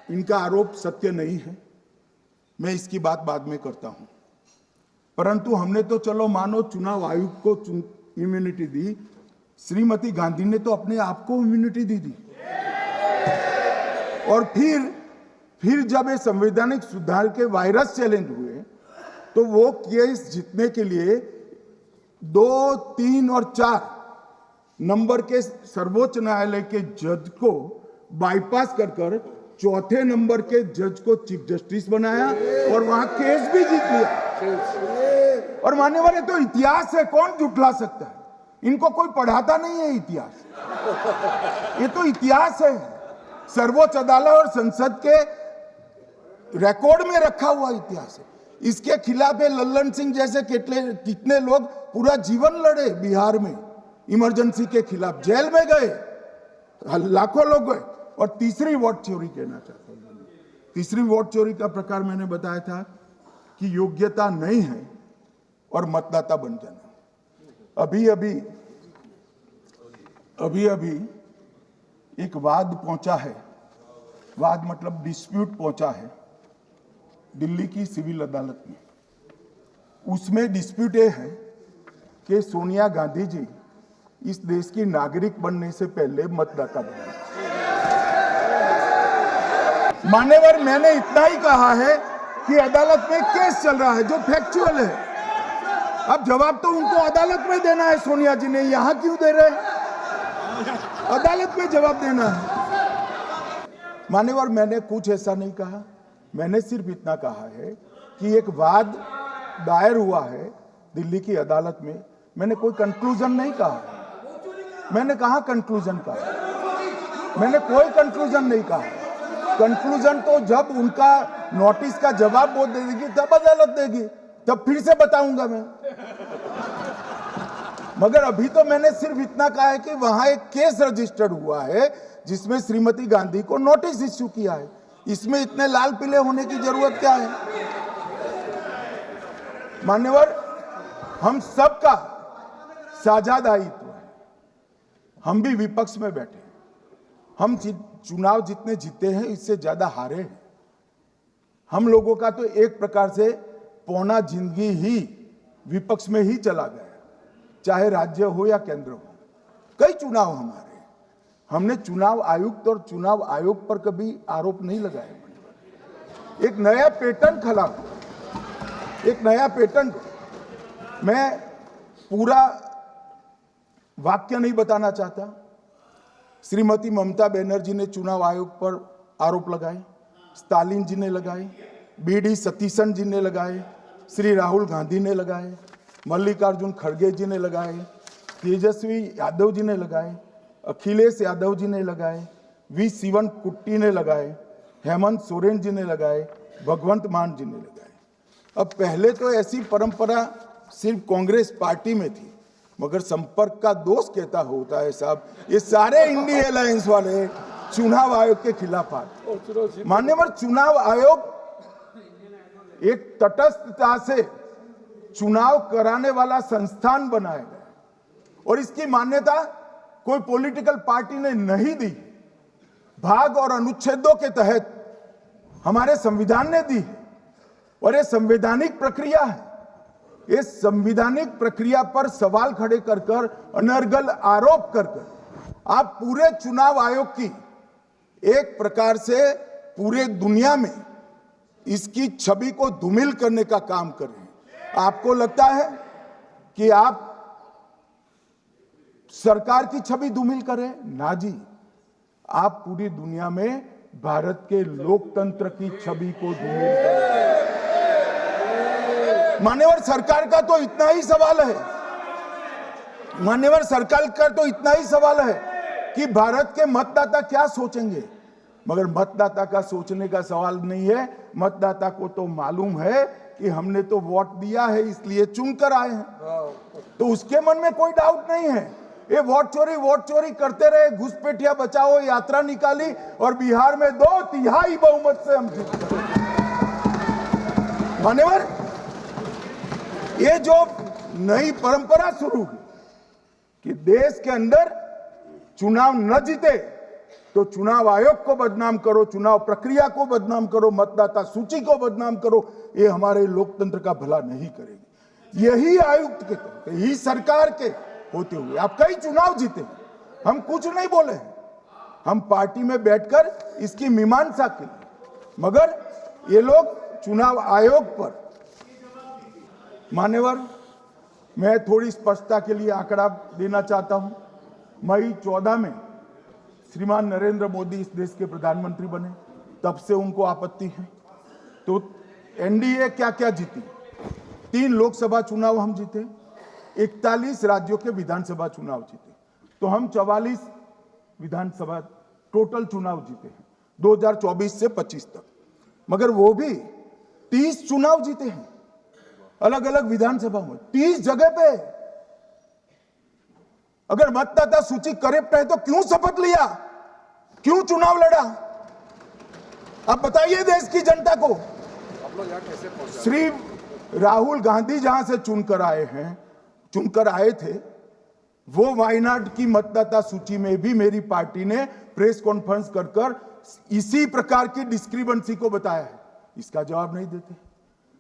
इनका आरोप सत्य नहीं है, मैं इसकी बात बाद में करता हूं। परंतु हमने तो चलो मानो चुनाव आयुक्त को इम्यूनिटी दी, श्रीमती गांधी ने तो अपने आप को इम्यूनिटी दी। और फिर जब ये संवैधानिक सुधार के वायरस चैलेंज हुए तो वो केस जीतने के लिए 2, 3 और 4 नंबर के सर्वोच्च न्यायालय के जज को बाईपास कर चौथे नंबर के जज को चीफ जस्टिस बनाया और वहां केस भी जीत लिया। और मान्यवर ये तो इतिहास है, कौन झुठला सकता है? इनको कोई पढ़ाता नहीं है इतिहास, ये तो इतिहास है, सर्वोच्च अदालत और संसद के रिकॉर्ड में रखा हुआ इतिहास है। इसके खिलाफ लल्लन सिंह जैसे कितने लोग पूरा जीवन लड़े बिहार में, इमरजेंसी के खिलाफ जेल में गए, लाखों लोग गए। और तीसरी वोट चोरी कहना चाहता हूं, तीसरी वोट चोरी का प्रकार मैंने बताया था कि योग्यता नहीं है और मतदाता बन जाना। अभी अभी एक वाद पहुंचा है, वाद मतलब डिस्प्यूट पहुंचा है दिल्ली की सिविल अदालत में। उसमें डिस्प्यूट ये है कि सोनिया गांधी जी इस देश की नागरिक बनने से पहले मतदाता बने। मान्यवर, मैंने इतना ही कहा है कि अदालत में केस चल रहा है जो फैक्चुअल है। अब जवाब तो उनको अदालत में देना है, सोनिया जी ने यहां क्यों दे रहे हैं? अदालत में जवाब देना है। मान्यवर, मैंने कुछ ऐसा नहीं कहा, मैंने सिर्फ इतना कहा है कि एक वाद दायर हुआ है दिल्ली की अदालत में। मैंने कोई कंक्लूजन नहीं कहा, मैंने कहा कंक्लूजन कहा, मैंने कोई कंक्लूजन नहीं कहा। कंक्लूजन तो जब उनका नोटिस का जवाब वो दे देगी तब अदालत देगी, तब फिर से बताऊंगा मैं। मगर अभी तो मैंने सिर्फ इतना कहा है कि वहां एक केस रजिस्टर्ड हुआ है जिसमें श्रीमती गांधी को नोटिस इश्यू किया है। इसमें इतने लाल पीले होने की जरूरत क्या है? मान्यवर, हम सबका साझा दायित्व है, हम भी विपक्ष में बैठे, हम चुनाव जितने जीते हैं इससे ज्यादा हारे हैं। हम लोगों का तो एक प्रकार से पौना जिंदगी ही विपक्ष में ही चला गया, चाहे राज्य हो या केंद्र हो। कई चुनाव हमारे, हमने चुनाव आयुक्त और चुनाव आयोग पर कभी आरोप नहीं लगाया। एक नया पैटर्न खड़ा, एक नया पैटर्न। मैं पूरा वाक्य नहीं बताना चाहता। श्रीमती ममता बनर्जी ने चुनाव आयोग पर आरोप लगाए, स्टालिन जी ने लगाए, बीडी सतीशन जी ने लगाए, श्री राहुल गांधी ने लगाए, मल्लिकार्जुन खड़गे जी ने लगाए, तेजस्वी यादव जी ने लगाए, अखिलेश यादव जी ने लगाए, वी शिवन कुट्टी ने लगाए, हेमंत सोरेन जी ने लगाए, भगवंत मान जी ने लगाए। अब पहले तो ऐसी परंपरा सिर्फ कांग्रेस पार्टी में थी, मगर संपर्क का दोष कहता होता है साहब, ये सारे इंडिया अलायंस वाले चुनाव आयोग के खिलाफ आए। मान्यवर, चुनाव आयोग एक तटस्थता से चुनाव कराने वाला संस्थान बनाया गया और इसकी मान्यता कोई पॉलिटिकल पार्टी ने नहीं दी, भाग और अनुच्छेदों के तहत हमारे संविधान ने दी और ये संवैधानिक प्रक्रिया है। इस संवैधानिक प्रक्रिया पर सवाल खड़े कर कर, अनर्गल आरोप कर कर आप पूरे चुनाव आयोग की एक प्रकार से पूरे दुनिया में इसकी छवि को धूमिल करने का काम कर रहे हैं। आपको लगता है कि आप सरकार की छवि धूमिल करें? ना जी, आप पूरी दुनिया में भारत के लोकतंत्र की छवि को धूमिल करें। मान्यवर, सरकार का तो इतना ही सवाल है, मान्यवर सरकार का तो इतना ही सवाल है कि भारत के मतदाता क्या सोचेंगे। मगर मतदाता का सोचने का सवाल नहीं है। मतदाता को तो मालूम है कि हमने तो वोट दिया है इसलिए चुनकर आए हैं, तो उसके मन में कोई डाउट नहीं है। ये वोट चोरी करते रहे, घुसपैठिया बचाओ यात्रा निकाली और बिहार में 2/3 बहुमत से हम जीत गए। मान्यवर, ये जो नई परंपरा शुरू हुई कि देश के अंदर चुनाव न जीते तो चुनाव आयोग को बदनाम करो, चुनाव प्रक्रिया को बदनाम करो, मतदाता सूची को बदनाम करो, ये हमारे लोकतंत्र का भला नहीं करेगी। यही आयुक्त के तहत, यही सरकार के होते हुए आप कई चुनाव जीते, हम कुछ नहीं बोले, हम पार्टी में बैठकर इसकी मीमांसा की, मगर ये लोग चुनाव आयोग पर। मान्यवर, मैं थोड़ी स्पष्टता के लिए आंकड़ा देना चाहता हूं। मई 14 में श्रीमान नरेंद्र मोदी इस देश के प्रधानमंत्री बने, तब से उनको आपत्ति है। तो एनडीए क्या क्या जीती? 3 लोकसभा चुनाव हम जीते, 41 राज्यों के विधानसभा चुनाव जीते, तो हम 44 विधानसभा टोटल चुनाव जीते हैं 2024 से 25 तक। मगर वो भी 30 चुनाव जीते हैं अलग अलग विधानसभा में, 30 जगह पे। अगर मतदाता सूची करेक्ट है तो क्यों शपथ लिया, क्यों चुनाव लड़ा? आप बताइए देश की जनता को। श्री राहुल गांधी जहां से चुनकर आए थे, वो वायनाड की मतदाता सूची में भी मेरी पार्टी ने प्रेस कॉन्फ्रेंस कर इसी प्रकार की डिस्क्रिपेंसी को बताया है। इसका जवाब नहीं देते।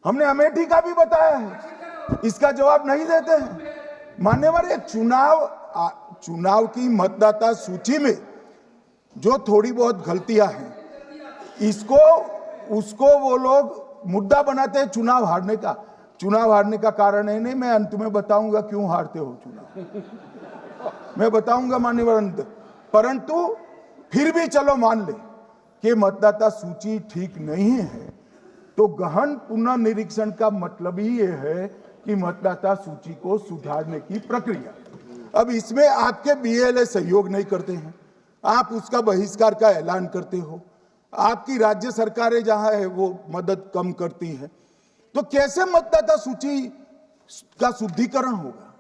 हमने अमेठी का भी बताया है, इसका जवाब नहीं देते हैं। मान्यवर, ये चुनाव की मतदाता सूची में जो थोड़ी बहुत गलतियां हैं, उसको वो लोग मुद्दा बनाते हैं चुनाव हारने का। चुनाव हारने का कारण है नहीं, मैं अंत में बताऊंगा क्यों हारते हो चुनाव, मैं बताऊंगा मान्यवर अंत। परंतु फिर भी चलो मान ले कि मतदाता सूची ठीक नहीं है, तो गहन पुनर्निरीक्षण का मतलब ही ये है कि मतदाता सूची को सुधारने की प्रक्रिया। अब इसमें आपके बीएलए सहयोग नहीं करते हैं, आप उसका बहिष्कार का ऐलान करते हो, आपकी राज्य सरकारें जहां है वो मदद कम करती है, तो कैसे मतदाता सूची का शुद्धिकरण होगा?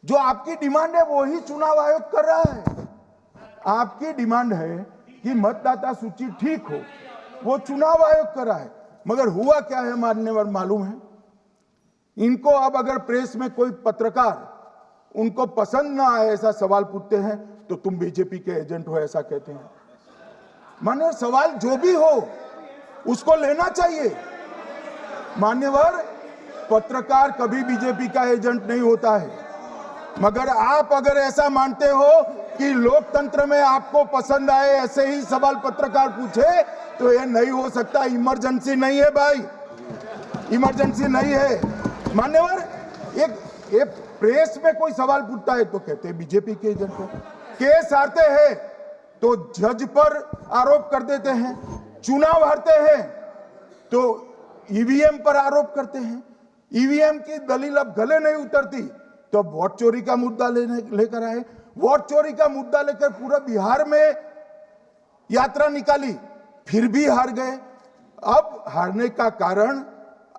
जो आपकी डिमांड है वो ही चुनाव आयोग कर रहा है। आपकी डिमांड है कि मतदाता सूची ठीक हो, वो चुनाव आयोग कर रहा है। मगर हुआ क्या है मान्यवर मालूम है? इनको अब अगर प्रेस में कोई पत्रकार उनको पसंद ना आए ऐसा सवाल पूछते हैं तो तुम बीजेपी के एजेंट हो ऐसा कहते हैं। मान्यवर, सवाल जो भी हो उसको लेना चाहिए। मान्यवर, पत्रकार कभी बीजेपी का एजेंट नहीं होता है। मगर आप अगर ऐसा मानते हो कि लोकतंत्र में आपको पसंद आए ऐसे ही सवाल पत्रकार पूछे, तो ये नहीं हो सकता। इमरजेंसी नहीं है भाई, इमरजेंसी नहीं है। मान्यवर, एक प्रेस में कोई सवाल पूछता है तो कहते हैं बीजेपी के एजेंट हो, केस हारते हैं तो जज पर आरोप कर देते हैं, चुनाव हारते हैं तो ईवीएम पर आरोप करते हैं, ईवीएम की दलील अब गले नहीं उतरती तो वोट चोरी का मुद्दा लेकर आए, वोट चोरी का मुद्दा लेकर पूरा बिहार में यात्रा निकाली, फिर भी हार गए। अब हारने का कारण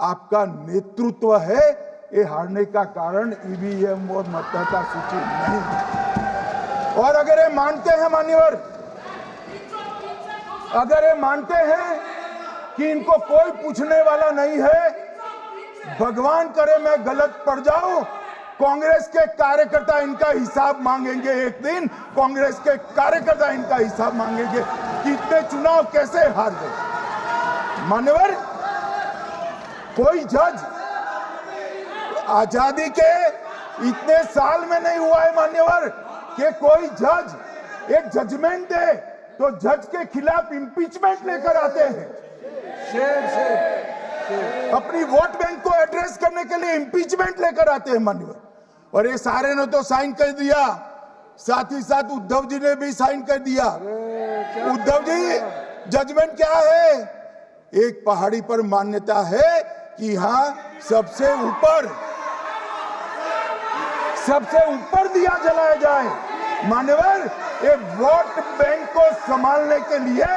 आपका नेतृत्व है, ये हारने का कारण ईवीएम और मतदाता सूची नहीं है। और अगर ये मानते हैं मान्यवर, अगर ये मानते हैं कि इनको कोई पूछने वाला नहीं है, भगवान करे मैं गलत पड़ जाऊं, कांग्रेस के कार्यकर्ता इनका हिसाब मांगेंगे। एक दिन कांग्रेस के कार्यकर्ता इनका हिसाब मांगेंगे कि इतने चुनाव कैसे हार गए। मान्यवर, कोई जज आजादी के इतने साल में नहीं हुआ है मान्यवर कि कोई जज एक जजमेंट दे तो जज के खिलाफ इंपीचमेंट लेकर आते हैं। अपनी वोट बैंक को एड्रेस करने के लिए इंपीचमेंट लेकर आते हैं मान्यवर। और ये सारे ने तो साइन कर दिया, साथ ही साथ उद्धव जी ने भी साइन कर दिया। उद्धव जी, जजमेंट क्या है? एक पहाड़ी पर मान्यता है कि हाँ सबसे ऊपर दिया जलाया जाए। मान्यवर, एक वोट बैंक को संभालने के लिए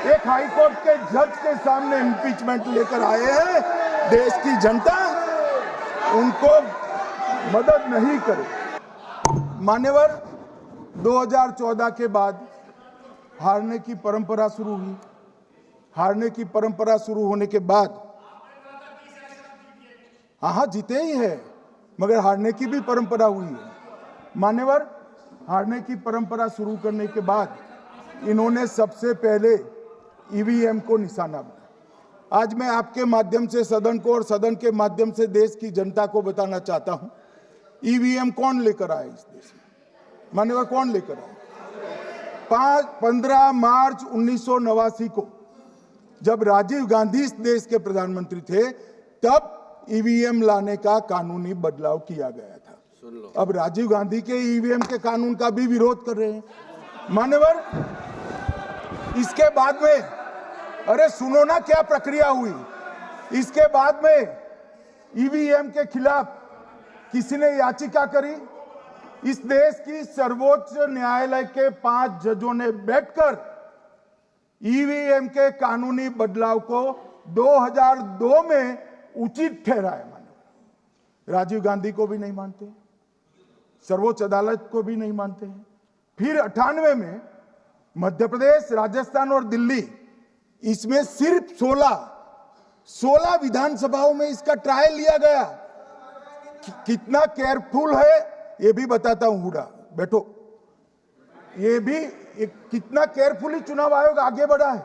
एक हाईकोर्ट के जज के सामने इंपीचमेंट लेकर आए हैं। देश की जनता उनको मदद नहीं करे। मान्यवर, 2014 के बाद हारने की परंपरा शुरू हुई। हारने की परंपरा शुरू होने के बाद हाँ जीते ही है, मगर हारने की भी परंपरा हुई है। मान्यवर, हारने की परंपरा शुरू करने के बाद इन्होंने सबसे पहले ईवीएम को निशाना बनाया। आज मैं आपके माध्यम से सदन को और सदन के माध्यम से देश की जनता को बताना चाहता हूं, ईवीएम कौन लेकर आए इस देश में? मान्यवर, कौन लेकर आए? 15 मार्च 1989 को जब राजीव गांधी इस देश के प्रधानमंत्री थे, तब ईवीएम लाने का कानूनी बदलाव किया गया था। अब राजीव गांधी के ईवीएम के कानून का भी विरोध कर रहे हैं। मान्यवर, इसके बाद में, अरे सुनो ना क्या प्रक्रिया हुई। इसके बाद में ईवीएम के खिलाफ किसी ने याचिका करी। इस देश की सर्वोच्च न्यायालय के 5 जजों ने बैठकर ईवीएम के कानूनी बदलाव को 2002 में उचित ठहराया। मानो राजीव गांधी को भी नहीं मानते, सर्वोच्च अदालत को भी नहीं मानते हैं। फिर 98 में मध्य प्रदेश, राजस्थान और दिल्ली, इसमें सिर्फ 16 विधानसभाओं में इसका ट्रायल लिया गया। कितना केयरफुल है ये भी बताता हूं। हुडा बैठो, ये भी कितना केयरफुली चुनाव आयोग आगे बढ़ा है।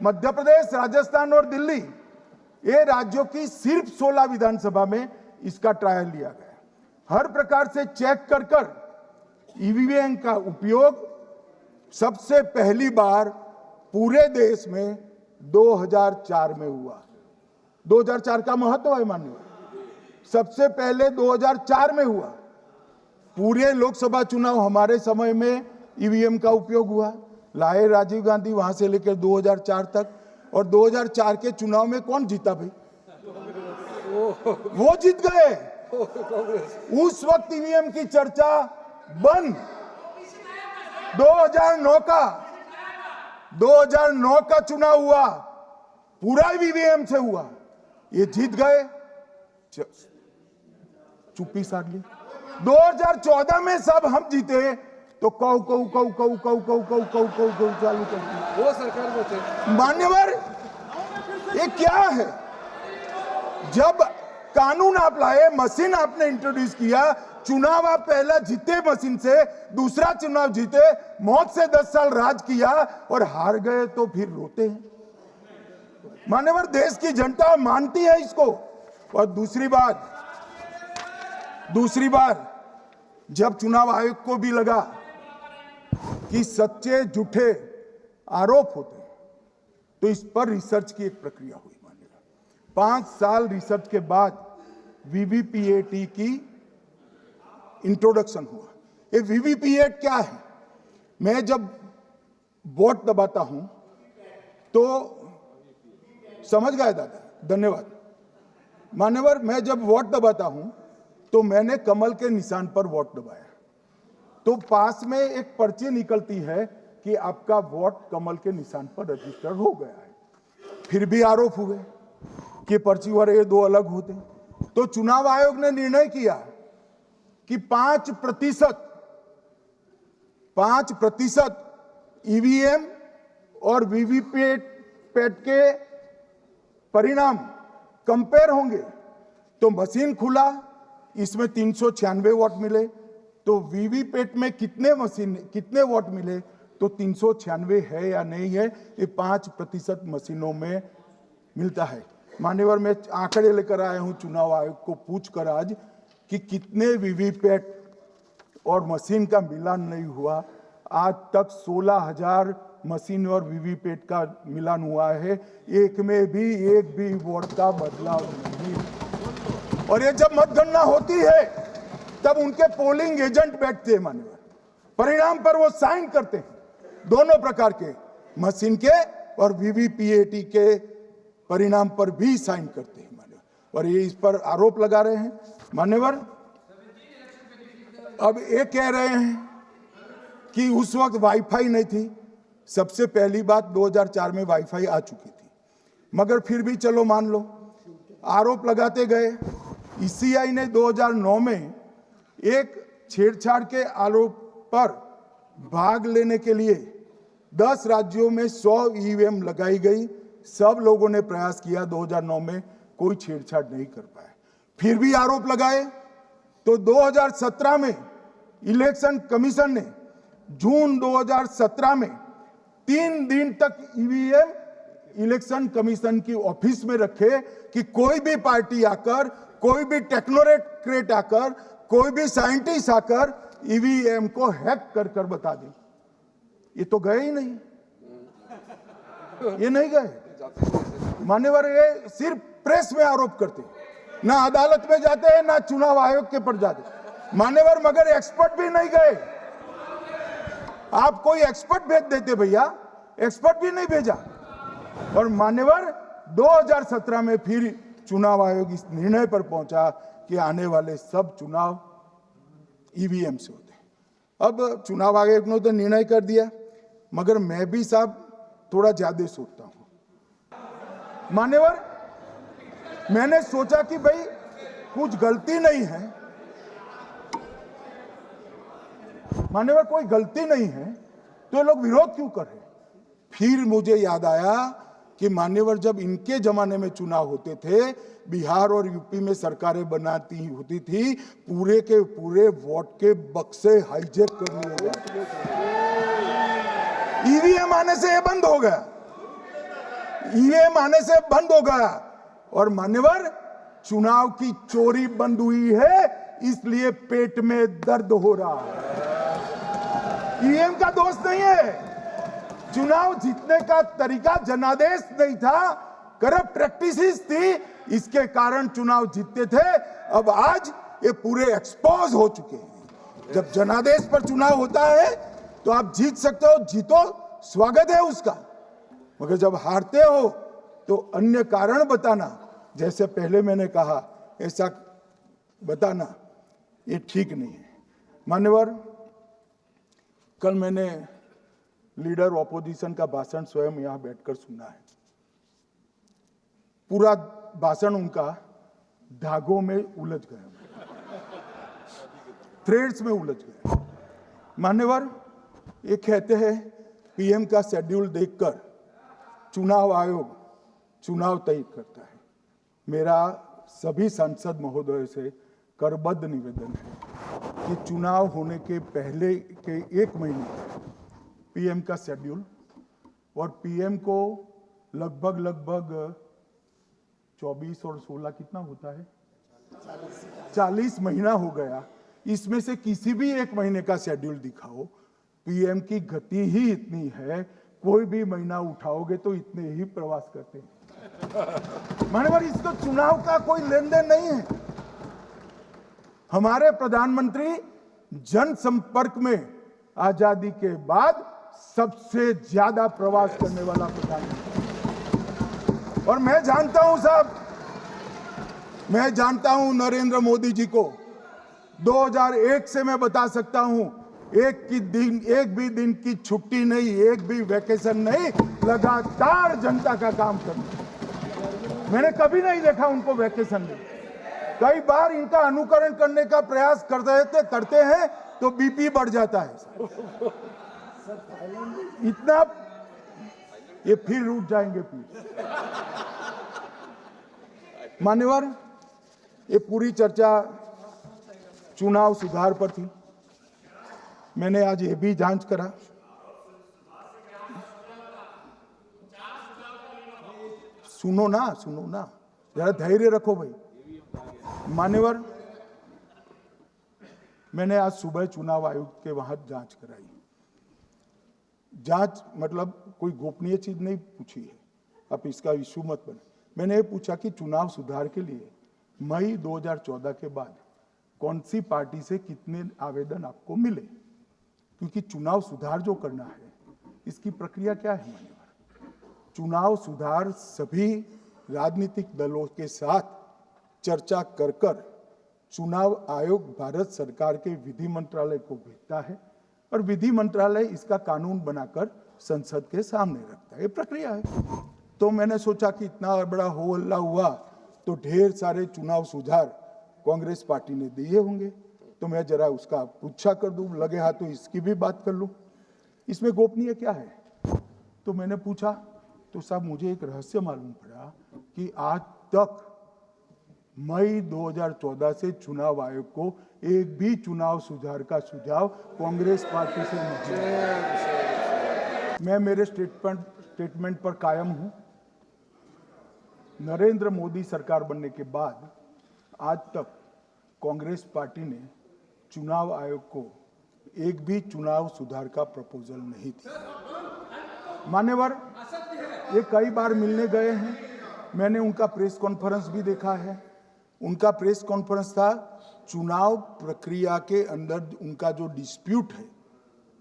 मध्य प्रदेश, राजस्थान और दिल्ली, ये राज्यों की सिर्फ 16 विधानसभा में इसका ट्रायल लिया गया। हर प्रकार से चेक कर ईवीएम का उपयोग सबसे पहली बार पूरे देश में 2004 में हुआ। 2004 का महत्व है माननीय, सबसे पहले 2004 में हुआ। पूरे लोकसभा चुनाव हमारे समय में ईवीएम का उपयोग हुआ। लाए राजीव गांधी, वहां से लेकर 2004 तक। और 2004 के चुनाव में कौन जीता भाई? वो जीत गए। उस वक्त ईवीएम की चर्चा बंद। 2009 का चुनाव हुआ, पूरा ईवीएम से हुआ, ये जीत गए। चुप्पी साध ली। 2014 में सब हम जीते तो कौ चालू कर दी। वो सरकार में थे मान्यवर। ये क्या है? जब कानून आप लाए, मशीन आपने इंट्रोड्यूस किया, चुनाव आप पहला जीते मशीन से, दूसरा चुनाव जीते, मौत से 10 साल राज किया और हार गए तो फिर रोते हैं। मान्यवर, देश की जनता मानती है इसको। और दूसरी बार जब चुनाव आयोग को भी लगा कि सच्चे झूठे आरोप होते हैं, तो इस पर रिसर्च की एक प्रक्रिया हुई। मानिएगा 5 साल रिसर्च के बाद वीवीपीएटी की इंट्रोडक्शन हुआ। ये वीवीपीएट क्या है? मैं जब वोट दबाता हूं तो समझ गए दादा, धन्यवाद मान्यवर। मैं जब वोट दबाता हूं तो मैंने कमल के निशान पर वोट दबाया, तो पास में एक पर्ची निकलती है कि आपका वोट कमल के निशान पर रजिस्टर हो गया है। फिर भी आरोप हुए कि पर्ची वाले ये 2 अलग होते। तो चुनाव आयोग ने निर्णय किया कि 5% ईवीएम और वीवीपैट के परिणाम कंपेयर होंगे। तो मशीन खुला, इसमें 396 वोट मिले। तो वीवीपैट में कितने वोट मिले, तो 396 है या नहीं है, ये 5% मशीनों में मिलता है। मान्यवर, मैं आंकड़े लेकर आया हूं चुनाव आयोग को पूछकर आज कि कितने वीवीपैट और मशीन का मिलान नहीं हुआ। आज तक 16,000 मशीन और वीवीपैट का मिलान हुआ है, एक भी वोट का बदलाव नहीं। और ये जब मतगणना होती है तब उनके पोलिंग एजेंट बैठते हैं मान्यवर, परिणाम पर वो साइन करते हैं, दोनों प्रकार के, मशीन के और वीवीपीएटी के परिणाम पर भी साइन करते हैं मान्यवर। और ये इस पर आरोप लगा रहे हैं मान्यवर। अब ये कह रहे हैं कि उस वक्त वाईफाई नहीं थी। सबसे पहली बात, 2004 में वाईफाई आ चुकी थी, मगर फिर भी चलो मान लो, आरोप लगाते गए। ईसीआई ने 2009 में एक छेड़छाड़ के आरोप पर भाग लेने के लिए 10 राज्यों में 100 ईवीएम लगाई गई। सब लोगों ने प्रयास किया, 2009 में कोई छेड़छाड़ नहीं कर पाया। फिर भी आरोप लगाए तो 2017 में इलेक्शन कमीशन ने जून 2017 में 3 दिन तक ईवीएम इलेक्शन कमीशन की ऑफिस में रखे कि कोई भी पार्टी आकर, कोई भी टेक्नोक्रेट आकर, कोई भी साइंटिस्ट आकर ईवीएम को हैक कर बता दे। ये तो गए ही नहीं, ये नहीं गए मान्यवर। ये सिर्फ प्रेस में आरोप करते, ना अदालत में जाते हैं, ना चुनाव आयोग के पर जाते मान्यवर, मगर एक्सपर्ट भी नहीं गए। आप कोई एक्सपर्ट भेज देते भैया, एक्सपर्ट भी नहीं भेजा। और मान्यवर 2017 में फिर चुनाव आयोग इस निर्णय पर पहुंचा कि आने वाले सब चुनाव ईवीएम से होते हैं। अब चुनाव आयोग ने तो निर्णय कर दिया, मगर मैं भी साहब थोड़ा ज्यादा सोचता हूं। मान्यवर, मैंने सोचा कि भाई कुछ गलती नहीं है, मान्यवर कोई गलती नहीं है, तो ये लोग विरोध क्यों कर रहे हैं? फिर मुझे याद आया कि मान्यवर जब इनके जमाने में चुनाव होते थे, बिहार और यूपी में सरकारें बनाती होती थी, पूरे के पूरे वोट के बक्से हाईजैक कर लिए जाते। ईवीएम आने से ये बंद हो गया, ईवीएम आने से बंद हो गया। और मान्यवर चुनाव की चोरी बंद हुई है, इसलिए पेट में दर्द हो रहा है। ईवीएम का दोष नहीं है, चुनाव जीतने का तरीका जनादेश नहीं था, करप्ट प्रैक्टिसेस थी, इसके कारण चुनाव जीतते थे। अब आज ये पूरे एक्सपोज हो चुके हैं। जब जनादेश पर चुनाव होता है तो आप जीत सकते हो, जीतो, स्वागत है उसका, मगर जब हारते हो तो अन्य कारण बताना, जैसे पहले मैंने कहा, ऐसा बताना ये ठीक नहीं है। मान्यवर, कल मैंने लीडर ऑपोजिशन का भाषण स्वयं यहां बैठकर सुना है। पूरा भाषण उनका धागों में उलझ गया, थ्रेड्स में उलझ गया। मान्यवर, ये कहते हैं पीएम का शेड्यूल देखकर चुनाव आयोग चुनाव तय करता है। मेरा सभी सांसद महोदय से करबद्ध निवेदन है कि चुनाव होने के पहले के 1 महीने पीएम का शेड्यूल, और पीएम को लगभग 24 और 16 कितना होता है, 40 महीना हो गया। इसमें से किसी भी 1 महीने का शेड्यूल दिखाओ। पीएम की गति ही इतनी है, कोई भी महीना उठाओगे तो इतने ही प्रवास करते हैं। मानवर, इसको चुनाव का कोई लेन देन नहीं है। हमारे प्रधानमंत्री जनसंपर्क में आजादी के बाद सबसे ज्यादा प्रवास करने वाला प्रधानमंत्री, और मैं जानता हूं साहब, मैं जानता हूं नरेंद्र मोदी जी को 2001 से मैं बता सकता हूं, एक भी दिन की छुट्टी नहीं, एक भी वैकेशन नहीं, लगातार जनता का काम करना। मैंने कभी नहीं देखा उनको वैकेशन में। कई बार इनका अनुकरण करने का प्रयास करते हैं तो बीपी बढ़ जाता है इतना, ये फिर रुक जाएंगे फिर। मान्यवर, ये पूरी चर्चा चुनाव सुधार पर थी। मैंने आज ये भी जांच करा, सुनो ना, जरा धैर्य रखो भाई। मान्यवर, मैंने आज सुबह चुनाव आयोग के वहां जांच कराई। जांच मतलब कोई गोपनीय चीज नहीं पूछी है, आप इसका इशू मत बने। मैंने ये पूछा कि चुनाव सुधार के लिए मई 2014 के बाद कौन सी पार्टी से कितने आवेदन आपको मिले, क्योंकि चुनाव सुधार जो करना है इसकी प्रक्रिया क्या है। मान्यवर, चुनाव सुधार सभी राजनीतिक दलों के साथ चर्चा कर चुनाव आयोग भारत सरकार के विधि मंत्रालय को भेजता है, और विधि मंत्रालय इसका कानून बनाकर संसद के सामने रखता है। ये प्रक्रिया है। तो मैंने सोचा कि इतना बड़ा हो हल्ला हुआ तो ढेर सारे चुनाव सुधार कांग्रेस पार्टी ने दिए होंगे, तो मैं जरा उसका पूछा कर दूं, लगे हाथ तो इसकी भी बात कर लूं, इसमें गोपनीय क्या है। तो मैंने पूछा तो साहब मुझे एक रहस्य मालूम पड़ा कि आज तक मई 2014 से चुनाव आयोग को एक भी चुनाव सुधार का सुझाव कांग्रेस पार्टी से नहीं है। मैं मेरे स्टेटमेंट पर कायम हूं। नरेंद्र मोदी सरकार बनने के बाद आज तक कांग्रेस पार्टी ने चुनाव आयोग को एक भी चुनाव सुधार का प्रपोजल नहीं दिया। मान्यवर, ये कई बार मिलने गए हैं, मैंने उनका प्रेस कॉन्फ्रेंस भी देखा है। उनका प्रेस कॉन्फ्रेंस था चुनाव प्रक्रिया के अंदर उनका जो डिस्प्यूट है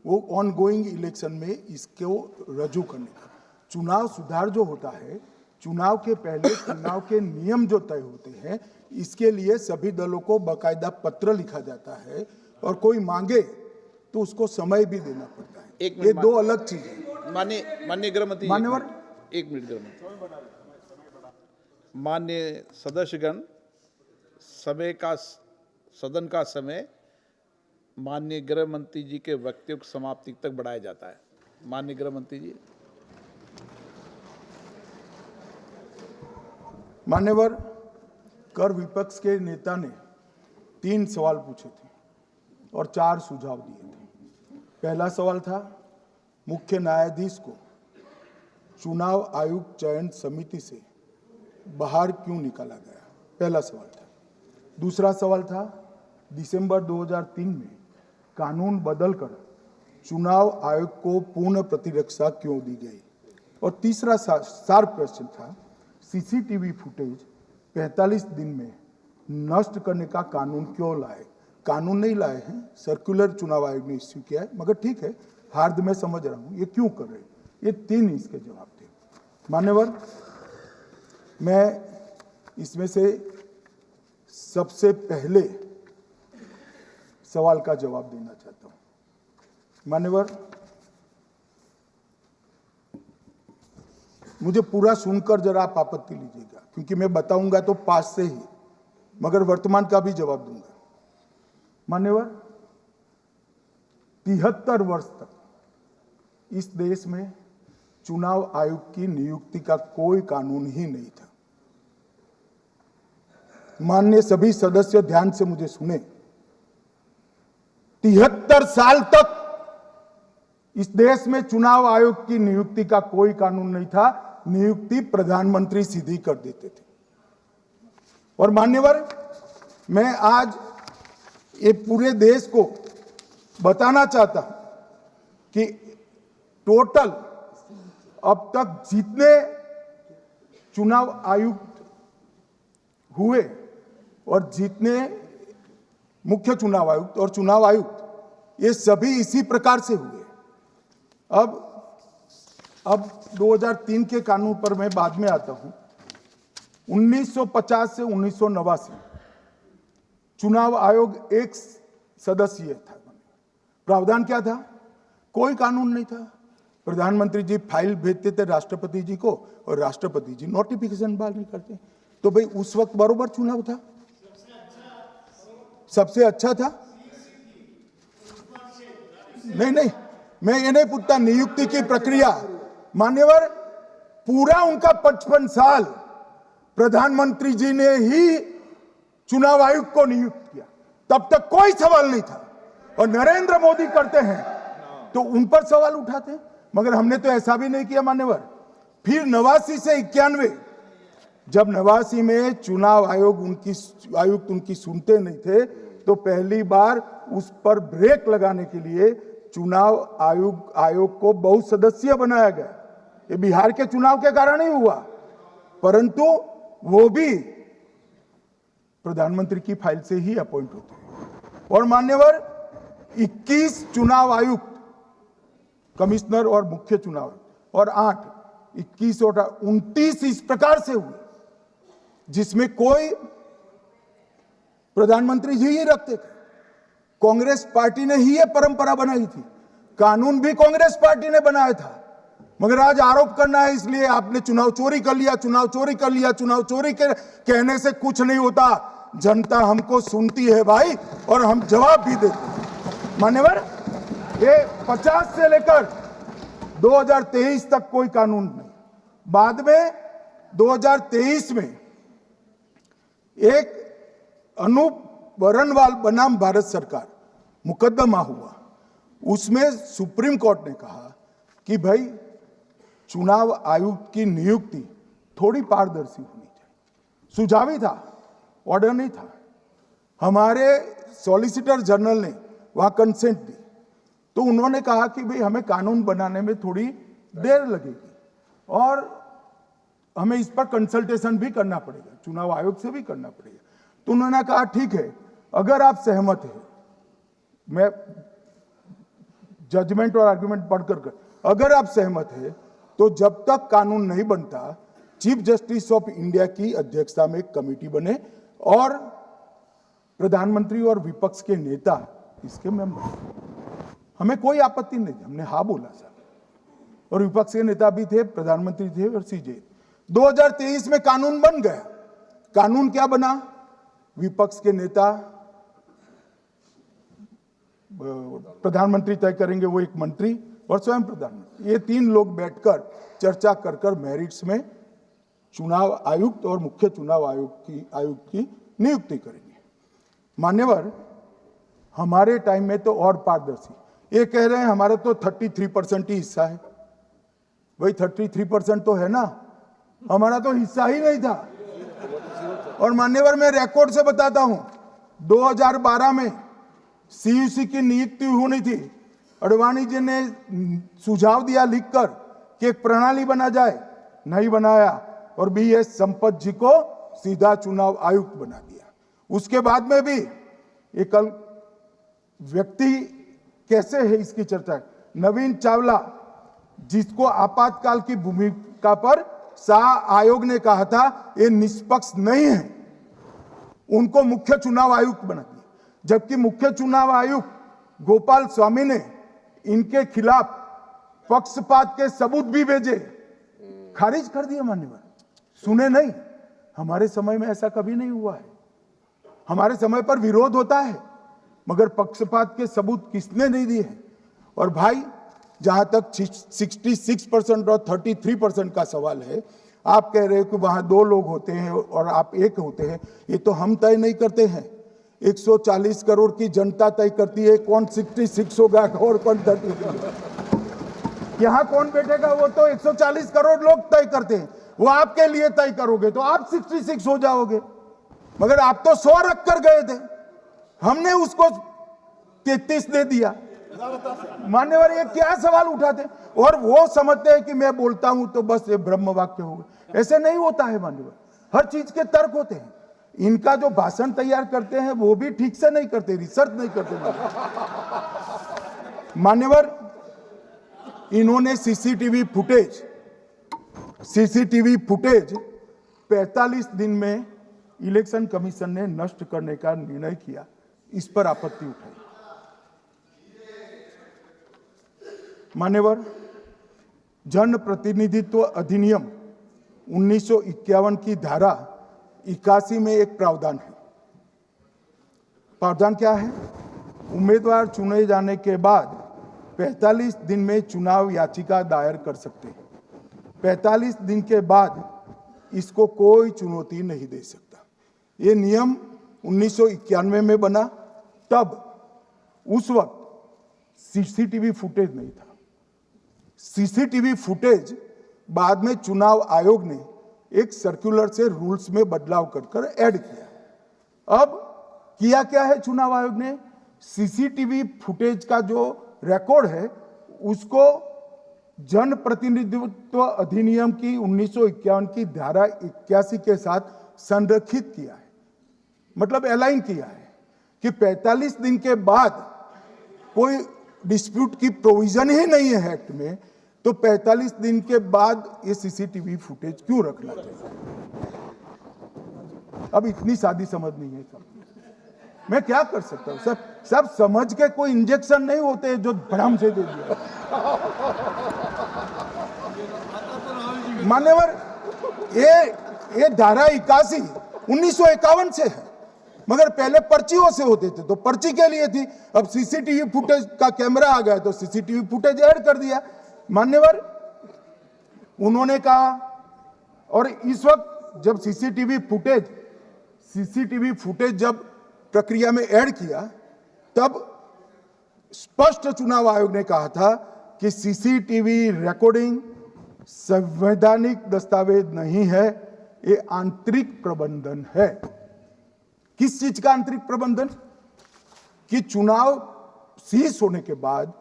वो ऑन गोइंग इलेक्शन में इसको रजू करने का। चुनाव सुधार जो होता है चुनाव के पहले चुनाव के नियम जो तय होते हैं, इसके लिए सभी दलों को बाकायदा पत्र लिखा जाता है और कोई मांगे तो उसको समय भी देना पड़ता है। एक ये मिनट दो अलग चीजें। माननीय गृहमंत्री जी, मान्यवर, एक मिनट गृहमंत्री। माननीय सदस्यगण, सदन का समय माननीय गृह मंत्री जी के वक्तव्य की समाप्ति तक बढ़ाया जाता है। माननीय गृह मंत्री जी। मान्यवर, कर विपक्ष के नेता ने 3 सवाल पूछे थे और 4 सुझाव दिए थे। पहला सवाल था, मुख्य न्यायाधीश को चुनाव आयोग चयन समिति से बाहर क्यों निकाला गया, पहला सवाल था। दूसरा सवाल था, दिसंबर 2003 में कानून बदलकर चुनाव आयोग को पूर्ण प्रतिरक्षा क्यों दी गई। और तीसरा शार्प क्वेश्चन था, सीसीटीवी फुटेज 45 दिन में नष्ट करने का कानून क्यों लाए। कानून नहीं लाए हैं, सर्कुलर चुनाव आयोग ने इश्यू किया है, मगर ठीक है, हार्द में समझ रहा हूं, ये क्यों कर रहे हैं। ये 3 इसके जवाब थे। मान्यवर, मैं इसमें से सबसे पहले सवाल का जवाब देना चाहता हूं। मान्यवर, मुझे पूरा सुनकर जरा आप आपत्ति लीजिएगा, क्योंकि मैं बताऊंगा तो पास से ही, मगर वर्तमान का भी जवाब दूंगा। मान्यवर, 73 वर्ष तक इस देश में चुनाव आयोग की नियुक्ति का कोई कानून ही नहीं था। माननीय सभी सदस्य ध्यान से मुझे सुने, 73 साल तक इस देश में चुनाव आयोग की नियुक्ति का कोई कानून नहीं था। नियुक्ति प्रधानमंत्री सीधी कर देते थे। और मान्यवर, मैं आज ये पूरे देश को बताना चाहता हूं कि टोटल अब तक जितने चुनाव आयुक्त हुए और जितने मुख्य चुनाव आयुक्त और चुनाव आयुक्त, ये सभी इसी प्रकार से हुए। अब 2003 के कानून पर मैं बाद में आता हूं। 1950 से 1989 चुनाव आयोग एक सदस्यीय था। प्रावधान क्या था? कोई कानून नहीं था। प्रधानमंत्री जी फाइल भेजते थे राष्ट्रपति जी को और राष्ट्रपति जी नोटिफिकेशन बाहर नहीं करते। तो भाई उस वक्त बरोबर चुनाव था, सबसे अच्छा था। नहीं, मैं ये नहीं पूछता नियुक्ति की प्रक्रिया। मान्यवर, पूरा उनका 55 साल प्रधानमंत्री जी ने ही चुनाव आयुक्त को नियुक्त किया, तब तक कोई सवाल नहीं था। और नरेंद्र मोदी करते हैं तो उन पर सवाल उठाते हैं, मगर हमने तो ऐसा भी नहीं किया। मान्यवर, फिर 89 से 91, जब 89 में चुनाव आयुक्त उनकी सुनते नहीं थे, तो पहली बार उस पर ब्रेक लगाने के लिए चुनाव आयोग को बहुसदस्यीय बनाया गया। ये बिहार के चुनाव के कारण ही हुआ, परंतु वो भी प्रधानमंत्री की फाइल से ही अपॉइंट होते हैं। और मान्यवर, 21 चुनाव आयुक्त, कमिश्नर और मुख्य चुनाव, और 8, 21 और 29 इस प्रकार से हुए जिसमें कोई प्रधानमंत्री जी ही रखते थे। कांग्रेस पार्टी ने ही यह परंपरा बनाई थी, कानून भी कांग्रेस पार्टी ने बनाया था। मगर आज आरोप करना है इसलिए आपने चुनाव चोरी कर लिया, चुनाव चोरी कर लिया, चुनाव चोरी के कहने से कुछ नहीं होता। जनता हमको सुनती है भाई, और हम जवाब भी देते हैं। मान्यवर, ये 50 से लेकर 2023 तक कोई कानून नहीं। बाद में 2023 में एक अनूप बरनवाल बनाम भारत सरकार मुकदमा हुआ। उसमें सुप्रीम कोर्ट ने कहा कि भाई चुनाव आयुक्त की नियुक्ति थोड़ी पारदर्शी होनी चाहिए। सुझाव ही था, ऑर्डर नहीं था। हमारे सॉलिसिटर जनरल ने वहां कंसेंट दी, तो उन्होंने कहा कि भाई हमें कानून बनाने में थोड़ी देर लगेगी और हमें इस पर कंसल्टेशन भी करना पड़ेगा, चुनाव आयोग से भी करना पड़ेगा। तो उन्होंने कहा ठीक है, अगर आप सहमत हैं, मैं जजमेंट और आर्गुमेंट पढ़कर, अगर आप सहमत हैं तो जब तक कानून नहीं बनता चीफ जस्टिस ऑफ इंडिया की अध्यक्षता में एक कमेटी बने और प्रधानमंत्री और विपक्ष के नेता इसके मेंबर। हमें कोई आपत्ति नहीं थी, हमने हाँ बोला सर, और विपक्ष के नेता भी थे, प्रधानमंत्री थे और सीजे। 2023 में कानून बन गया। कानून क्या बना? विपक्ष के नेता, प्रधानमंत्री तय करेंगे, वो एक मंत्री और स्वयं प्रधानमंत्री, ये तीन लोग बैठकर चर्चा कर मेरिट्स में चुनाव आयुक्त और मुख्य चुनाव आयुक्त की नियुक्ति करेंगे। मान्यवर, हमारे टाइम में तो और पारदर्शी, ये कह रहे हैं हमारा तो 33% ही हिस्सा है। वही 33% तो है ना, हमारा तो हिस्सा ही नहीं था। और मान्यवर, मैं रिकॉर्ड से बताता हूं, 2012 में सीयूसी की नियुक्ति होनी थी। अडवाणी जी ने सुझाव दिया लिखकर कि एक प्रणाली बना जाए, नहीं बनाया और BS संपत जी को सीधा चुनाव आयुक्त बना दिया। उसके बाद में भी एक व्यक्ति कैसे है इसकी चर्चा है। नवीन चावला, जिसको आपातकाल की भूमिका पर शाह आयोग ने कहा था ये निष्पक्ष नहीं है, उनको मुख्य चुनाव आयुक्त बना दिया। जबकि मुख्य चुनाव आयुक्त गोपाल स्वामी ने इनके खिलाफ पक्षपात के सबूत भी भेजे, खारिज कर दिए। मान्यवर, सुने नहीं। हमारे समय में ऐसा कभी नहीं हुआ है। हमारे समय पर विरोध होता है, मगर पक्षपात के सबूत किसने नहीं दिए हैं। और भाई, जहां तक 66% और 33% का सवाल है, आप कह रहे हो कि वहां 2 लोग होते हैं और आप एक होते हैं, ये तो हम तय नहीं करते हैं। 140 करोड़ की जनता तय करती है कौन 66 होगा और कौन 33। यहां कौन बैठेगा वो तो 140 करोड़ लोग तय करते हैं। वो आपके लिए तय करोगे तो आप 66 हो जाओगे, मगर आप तो 100 रख कर गए थे, हमने उसको 33 दे दिया। मान्यवर, ये क्या सवाल उठाते? और वो समझते हैं कि मैं बोलता हूं तो बस ये ब्रह्म वाक्य होगा। ऐसे नहीं होता है मान्यवर, हर चीज के तर्क होते हैं। इनका जो भाषण तैयार करते हैं वो भी ठीक से नहीं करते, रिसर्च नहीं करते। मान्यवर, इन्होंने सीसीटीवी फुटेज 45 दिन में इलेक्शन कमीशन ने नष्ट करने का निर्णय किया, इस पर आपत्ति उठाई। मान्यवर, जन प्रतिनिधित्व अधिनियम 1951 की धारा 81 में एक प्रावधान है। प्रावधान क्या है? उम्मीदवार चुने जाने के बाद 45 दिन में चुनाव याचिका दायर कर सकते हैं। 45 दिन के बाद इसको कोई चुनौती नहीं दे सकता। ये नियम 1991 में बना, तब उस वक्त सीसीटीवी फुटेज नहीं था। सीसीटीवी फुटेज बाद में चुनाव आयोग ने एक सर्कुलर से रूल्स में बदलाव कर ऐड किया। अब किया क्या है चुनाव आयोग ने? सीसीटीवी फुटेज का जो रिकॉर्ड है उसको जन प्रतिनिधित्व अधिनियम की 1951 की धारा 81 के साथ संरक्षित किया है, मतलब अलाइन किया है कि 45 दिन के बाद कोई डिस्प्यूट की प्रोविजन ही नहीं है एक्ट में, तो 45 दिन के बाद ये सीसीटीवी फुटेज क्यों रखना चाहिए? अब इतनी सादी समझ नहीं है सब, मैं क्या कर सकता हूं? सब समझ के कोई इंजेक्शन नहीं होते जो भ्रम से दे दिया। मान्यवर, ये धारा 81 1951 से है, मगर पहले पर्चियों से होते थे तो पर्ची के लिए थी। अब सीसीटीवी फुटेज का कैमरा आ गया तो सीसीटीवी फुटेज ऐड कर दिया। मान्यवर, उन्होंने कहा, और इस वक्त जब सीसीटीवी फुटेज जब प्रक्रिया में ऐड किया, तब स्पष्ट चुनाव आयोग ने कहा था कि सीसीटीवी रिकॉर्डिंग संवैधानिक दस्तावेज नहीं है, ये आंतरिक प्रबंधन है। किस चीज का आंतरिक प्रबंधन? कि चुनाव सीज होने के बाद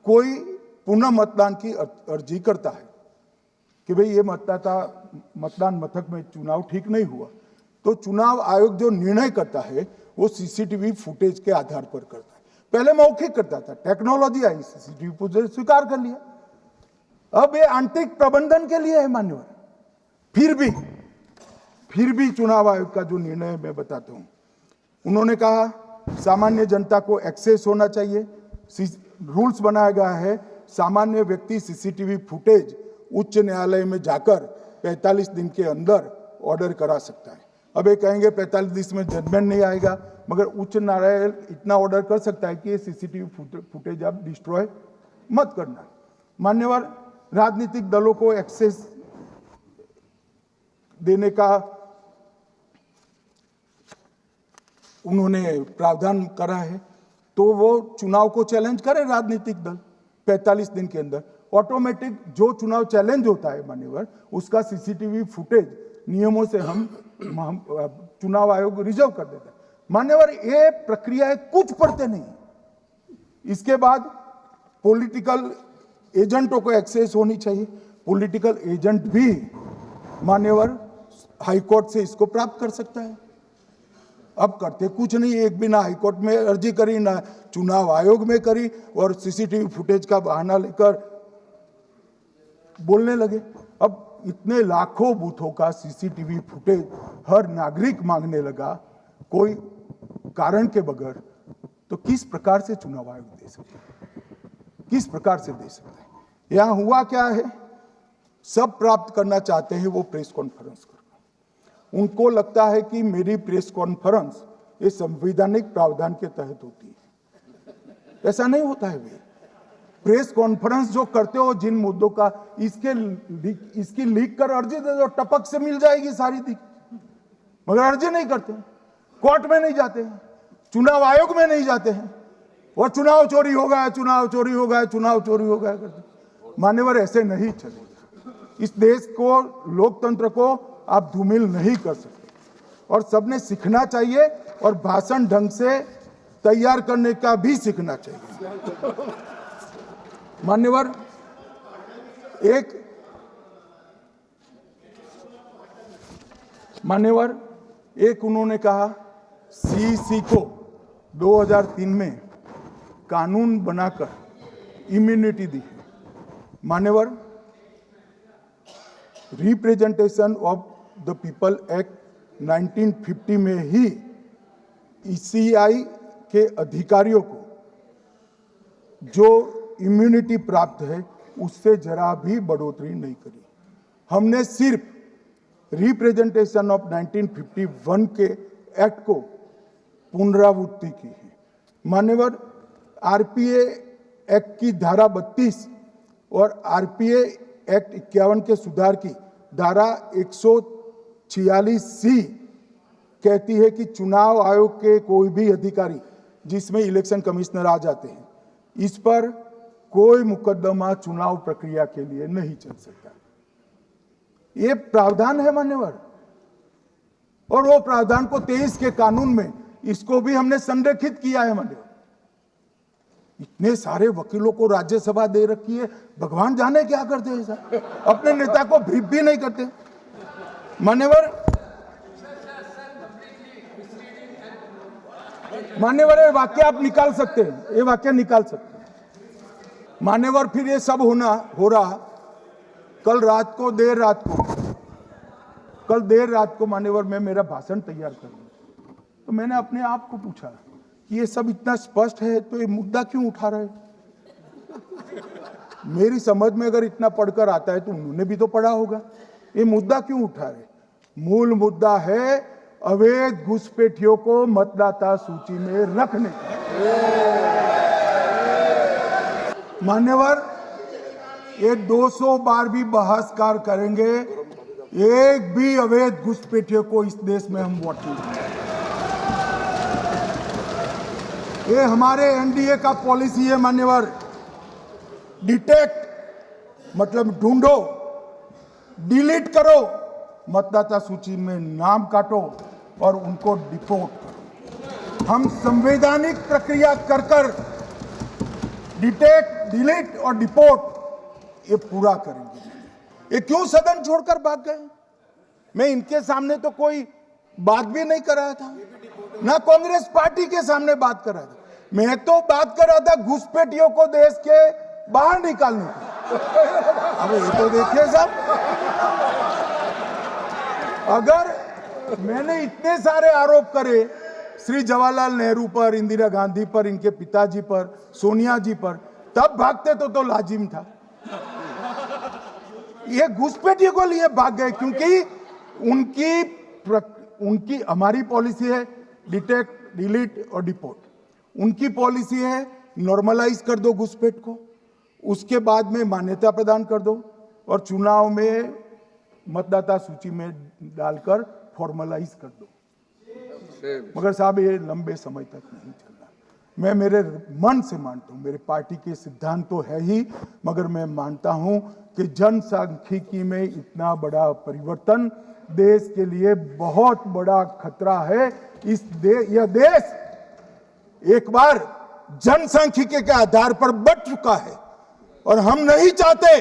कोई पुनः मतदान की अर्जी करता है कि भाई ये मतदान मथक में चुनाव ठीक नहीं हुआ, तो चुनाव आयोग जो निर्णय करता है वो सीसीटीवी फुटेज के आधार पर करता है। पहले मौखिक करता था, टेक्नोलॉजी आई, सीसीटीवी फुटेज स्वीकार कर लिया। अब ये आंतरिक प्रबंधन के लिए है मान्यवर। फिर भी चुनाव आयोग का जो निर्णय है मैं बताता हूं। उन्होंने कहा सामान्य जनता को एक्सेस होना चाहिए, रूल्स बनाया गया है, सामान्य व्यक्ति सीसीटीवी फुटेज उच्च न्यायालय में जाकर 45 दिन के अंदर ऑर्डर करा सकता है। अब ये कहेंगे 45 दिन में जजमेंट नहीं आएगा, मगर उच्च न्यायालय इतना ऑर्डर कर सकता है कि ये सीसीटीवी फुटेज आप डिस्ट्रॉय मत करना। मान्यवर, राजनीतिक दलों को एक्सेस देने का उन्होंने प्रावधान करा है, तो वो चुनाव को चैलेंज करे राजनीतिक दल 45 दिन के अंदर। ऑटोमेटिक जो चुनाव चैलेंज होता है मान्यवर, उसका सीसीटीवी फुटेज नियमों से हम चुनाव आयोग रिजर्व कर देता है। मान्यवर, ये प्रक्रिया कुछ पढ़ते नहीं। इसके बाद पॉलिटिकल एजेंटों को एक्सेस होनी चाहिए। पॉलिटिकल एजेंट भी मान्यवर हाईकोर्ट से इसको प्राप्त कर सकता है। अब करते कुछ नहीं, एक भी ना हाईकोर्ट में अर्जी करी, ना चुनाव आयोग में करी, और सीसीटीवी फुटेज का बहाना लेकर बोलने लगे। अब इतने लाखों बूथों का सीसीटीवी फुटेज हर नागरिक मांगने लगा कोई कारण के बगैर, तो किस प्रकार से चुनाव आयोग दे सकता है? किस प्रकार से दे सकता है? यहां हुआ क्या है, सब प्राप्त करना चाहते हैं वो प्रेस कॉन्फ्रेंस कर। उनको लगता है कि मेरी प्रेस कॉन्फ्रेंस ये संवैधानिक प्रावधान के तहत होती है। ऐसा नहीं होता है भाई। प्रेस कॉन्फ्रेंस जो करते हो जिन मुद्दों का, इसकी लीक कर अर्जी दे दो, टपक से मिल जाएगी सारी दिख, मगर अर्जी नहीं करते, कोर्ट में नहीं जाते हैं, चुनाव आयोग में नहीं जाते हैं, और चुनाव चोरी हो गया, चुनाव चोरी हो गया, चुनाव चोरी हो गया करते। मान्यवर, ऐसे नहीं चलेगा। इस देश को, लोकतंत्र को आप धूमिल नहीं कर सकते, और सबने सीखना चाहिए, और भाषण ढंग से तैयार करने का भी सीखना चाहिए। मान्यवर, एक उन्होंने कहा सीसी को 2003 में कानून बनाकर इम्यूनिटी दी है। मान्यवर, representation of the people act 1950 में ही ईसीआई के अधिकारियों को जो इम्यूनिटी प्राप्त है उससे जरा भी बढ़ोतरी नहीं करी। हमने सिर्फ रिप्रेजेंटेशन ऑफ 1951 के एक्ट को पुनरावृत्ति की है। मान्यवर, आरपीए एक्ट की धारा 32 और आरपीए एक्ट 51 के सुधार की धारा 146C कहती है कि चुनाव आयोग के कोई भी अधिकारी, जिसमें इलेक्शन कमिश्नर आ जाते हैं, इस पर कोई मुकदमा चुनाव प्रक्रिया के लिए नहीं चल सकता। ये प्रावधान है मान्यवर, और वो प्रावधान को 23 के कानून में इसको भी हमने संरेखित किया है मान्यवर। इतने सारे वकीलों को राज्यसभा दे रखी है, भगवान जाने क्या करते हैं सर, अपने नेता को ब्रीफ भी नहीं करते। मान्यवर, ये वाक्य आप निकाल सकते हैं, ये वाक्य निकाल सकते हैं। मान्यवर, फिर ये सब हो रहा कल देर रात को मान्यवर मैं मेरा भाषण तैयार कर लूं, तो मैंने अपने आप को पूछा कि ये सब इतना स्पष्ट है तो ये मुद्दा क्यों उठा रहे? मेरी समझ में अगर इतना पढ़कर आता है तो उन्होंने भी तो पढ़ा होगा। ये मुद्दा क्यों उठा रहे? मूल मुद्दा है अवैध घुसपैठियों को मतदाता सूची में रखने का। मान्यवर, ये 200 बार भी बहसकार करेंगे, एक भी अवैध घुसपैठियों को इस देश में हम वोट नहीं देंगे। ये हमारे एनडीए का पॉलिसी है मान्यवर। डिटेक्ट मतलब ढूंढो, डिलीट करो, मतदाता सूची में नाम काटो और उनको डिपोर्ट करो। हम संवैधानिक प्रक्रिया कर डिटेक्ट, डिलीट और डिपोर्ट ये पूरा करेंगे। ये क्यों सदन छोड़कर भाग गए? मैं इनके सामने तो कोई बात भी नहीं कर रहा था, ना कांग्रेस पार्टी के सामने बात कर रहा था। मैं तो बात कर रहा था घुसपैठियों को देश के बाहर निकालने की। अब ये तो देखिए साहब, अगर मैंने इतने सारे आरोप करे श्री जवाहरलाल नेहरू पर, इंदिरा गांधी पर, इनके पिताजी पर, सोनिया जी पर, तब भागते तो लाजिम था। ये घुसपैठियों को लिए भाग गए क्योंकि उनकी हमारी पॉलिसी है डिटेक्ट, डिलीट और डिपोर्ट। उनकी पॉलिसी है नॉर्मलाइज कर दो घुसपैठ को, उसके बाद में मान्यता प्रदान कर दो और चुनाव में मतदाता सूची में डालकर फॉर्मलाइज कर दो। मगर साहब ये लंबे समय तक नहीं चलना। मैं मेरे मन से मानता हूं, मेरे पार्टी के सिद्धांत तो है ही, मगर मैं मानता हूं कि जनसांख्यिकी में इतना बड़ा परिवर्तन देश के लिए बहुत बड़ा खतरा है। यह देश एक बार जनसांख्यिकी के आधार पर बढ़ चुका है और हम नहीं चाहते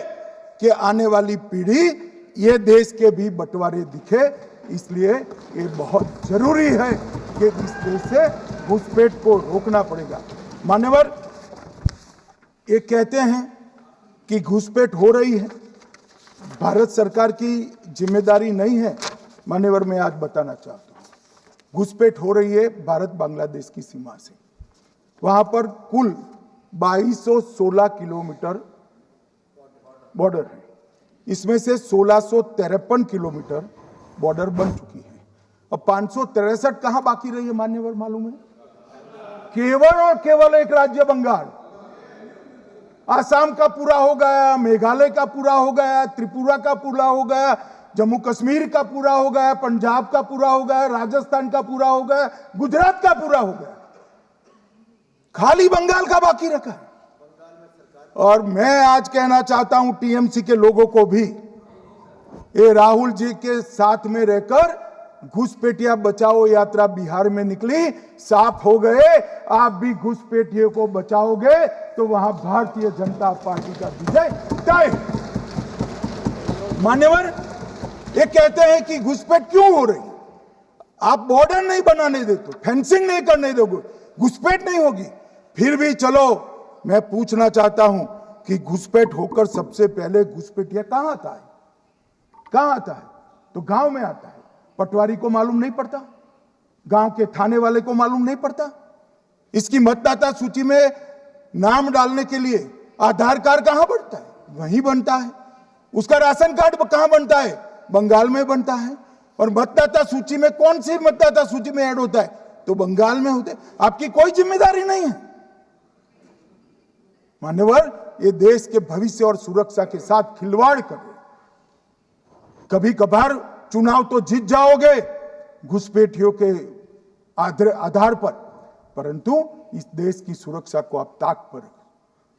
कि आने वाली पीढ़ी ये देश के भी बंटवारे दिखे। इसलिए ये बहुत जरूरी है कि इस देश से घुसपैठ को रोकना पड़ेगा। मान्यवर, ये कहते हैं कि घुसपैठ हो रही है, भारत सरकार की जिम्मेदारी नहीं है। मान्यवर, मैं आज बताना चाहता हूं, घुसपैठ हो रही है भारत बांग्लादेश की सीमा से। वहां पर कुल 2216 किलोमीटर बॉर्डर है, इसमें से 1653 किलोमीटर बॉर्डर बन चुकी है। अब 563 कहां बाकी रही है मान्यवर मालूम है? केवल और केवल एक राज्य बंगाल। आसाम का पूरा हो गया, मेघालय का पूरा हो गया, त्रिपुरा का पूरा हो गया, जम्मू कश्मीर का पूरा हो गया, पंजाब का पूरा हो गया, राजस्थान का पूरा हो गया, गुजरात का पूरा हो गया, खाली बंगाल का बाकी रखा है। और मैं आज कहना चाहता हूं टीएमसी के लोगों को भी, ये राहुल जी के साथ में रहकर घुसपैठिया बचाओ यात्रा बिहार में निकली, साफ हो गए। आप भी घुसपैठियों को बचाओगे तो वहां भारतीय जनता पार्टी का विजय तय। मान्यवर, ये कहते हैं कि घुसपैठ क्यों हो रही? आप बॉर्डर नहीं बनाने देते, फेंसिंग नहीं करने दोगे, घुसपैठ नहीं होगी। फिर भी चलो, मैं पूछना चाहता हूं कि घुसपैठ होकर सबसे पहले घुसपैठिया कहां आता है? कहां आता है? तो गांव में आता है। पटवारी को मालूम नहीं पड़ता, गांव के थाने वाले को मालूम नहीं पड़ता। इसकी मतदाता सूची में नाम डालने के लिए आधार कार्ड कहां बनता है? वहीं बनता है। उसका राशन कार्ड कहां बनता है? बंगाल में बनता है। और मतदाता सूची में कौन सी मतदाता सूची में ऐड होता है? तो बंगाल में होते। आपकी कोई जिम्मेदारी नहीं है। मान्यवर, ये देश के भविष्य और सुरक्षा के साथ खिलवाड़ कर रहे। कभी कभार चुनाव तो जीत जाओगे घुसपैठियों के आधार पर, परंतु इस देश की सुरक्षा को आप ताक पर रखो।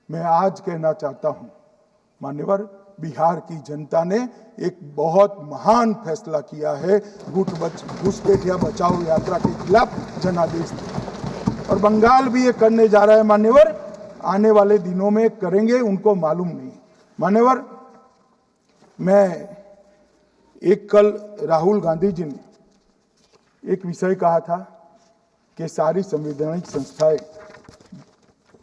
मैं आज कहना चाहता हूं मान्यवर, बिहार की जनता ने एक बहुत महान फैसला किया है घुसपैठिया बचाओ यात्रा के खिलाफ जनादेश, और बंगाल भी ये करने जा रहा है। मान्यवर, आने वाले दिनों में करेंगे, उनको मालूम नहीं। मान्यवर, मैं कल राहुल गांधी जी ने एक विषय कहा था कि सारी संवैधानिक संस्थाएं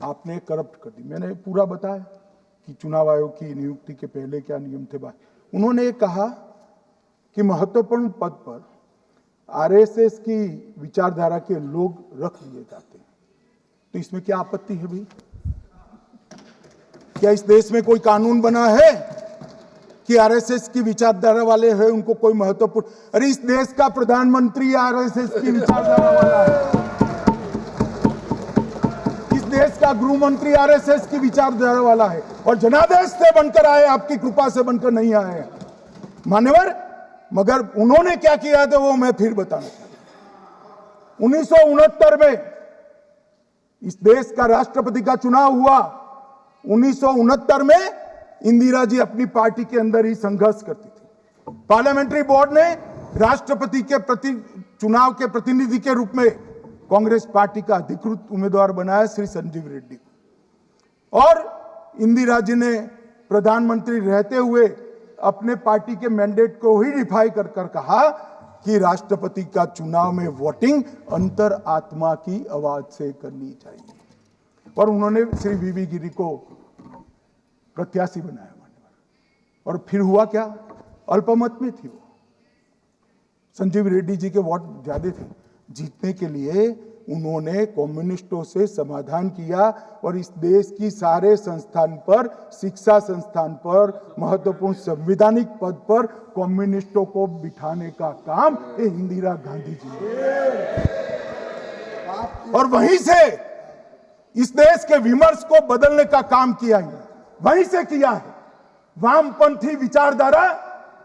आपने करप्ट कर दी। मैंने पूरा बताया कि चुनाव आयोग की नियुक्ति के पहले क्या नियम थे। उन्होंने ये कहा कि महत्वपूर्ण पद पर आरएसएस की विचारधारा के लोग रख दिए जाते हैं। तो इसमें क्या आपत्ति है भाई? क्या इस देश में कोई कानून बना है कि आरएसएस की विचारधारा वाले हैं उनको कोई महत्वपूर्ण? अरे इस देश का प्रधानमंत्री आरएसएस की विचारधारा वाला है, इस देश का गृह मंत्री आरएसएस की विचारधारा वाला है, और जनादेश से बनकर आए, आपकी कृपा से बनकर नहीं आए मान्यवर। मगर उन्होंने क्या किया था वो मैं फिर बताना चाहता हूं। 1969 में इस देश का राष्ट्रपति का चुनाव हुआ। 1969 में इंदिरा जी अपनी पार्टी के अंदर ही संघर्ष करती थी। पार्लियामेंट्री बोर्ड ने राष्ट्रपति के चुनाव के प्रतिनिधि के रूप में कांग्रेस पार्टी का अधिकृत उम्मीदवार बनाया श्री संजीव रेड्डी को, और इंदिरा जी ने प्रधानमंत्री रहते हुए अपने पार्टी के मैंडेट को ही डिफाई कर कहा कि राष्ट्रपति का चुनाव में वोटिंग अंतर आत्मा की आवाज से करनी चाहिए, और उन्होंने श्री वीवी गिरी को प्रत्याशी बनाया। और फिर हुआ क्या? अल्पमत में थी वो। संजीव रेड्डी जी के वोट ज्यादा थे। जीतने के लिए उन्होंने कम्युनिस्टों से समाधान किया और इस देश की सारे संस्थान पर, शिक्षा संस्थान पर, महत्वपूर्ण संवैधानिक पद पर कम्युनिस्टों को बिठाने का काम इंदिरा गांधी जी ने, और वहीं से इस देश के विमर्श को बदलने का काम किया है, वहीं से किया है। वामपंथी विचारधारा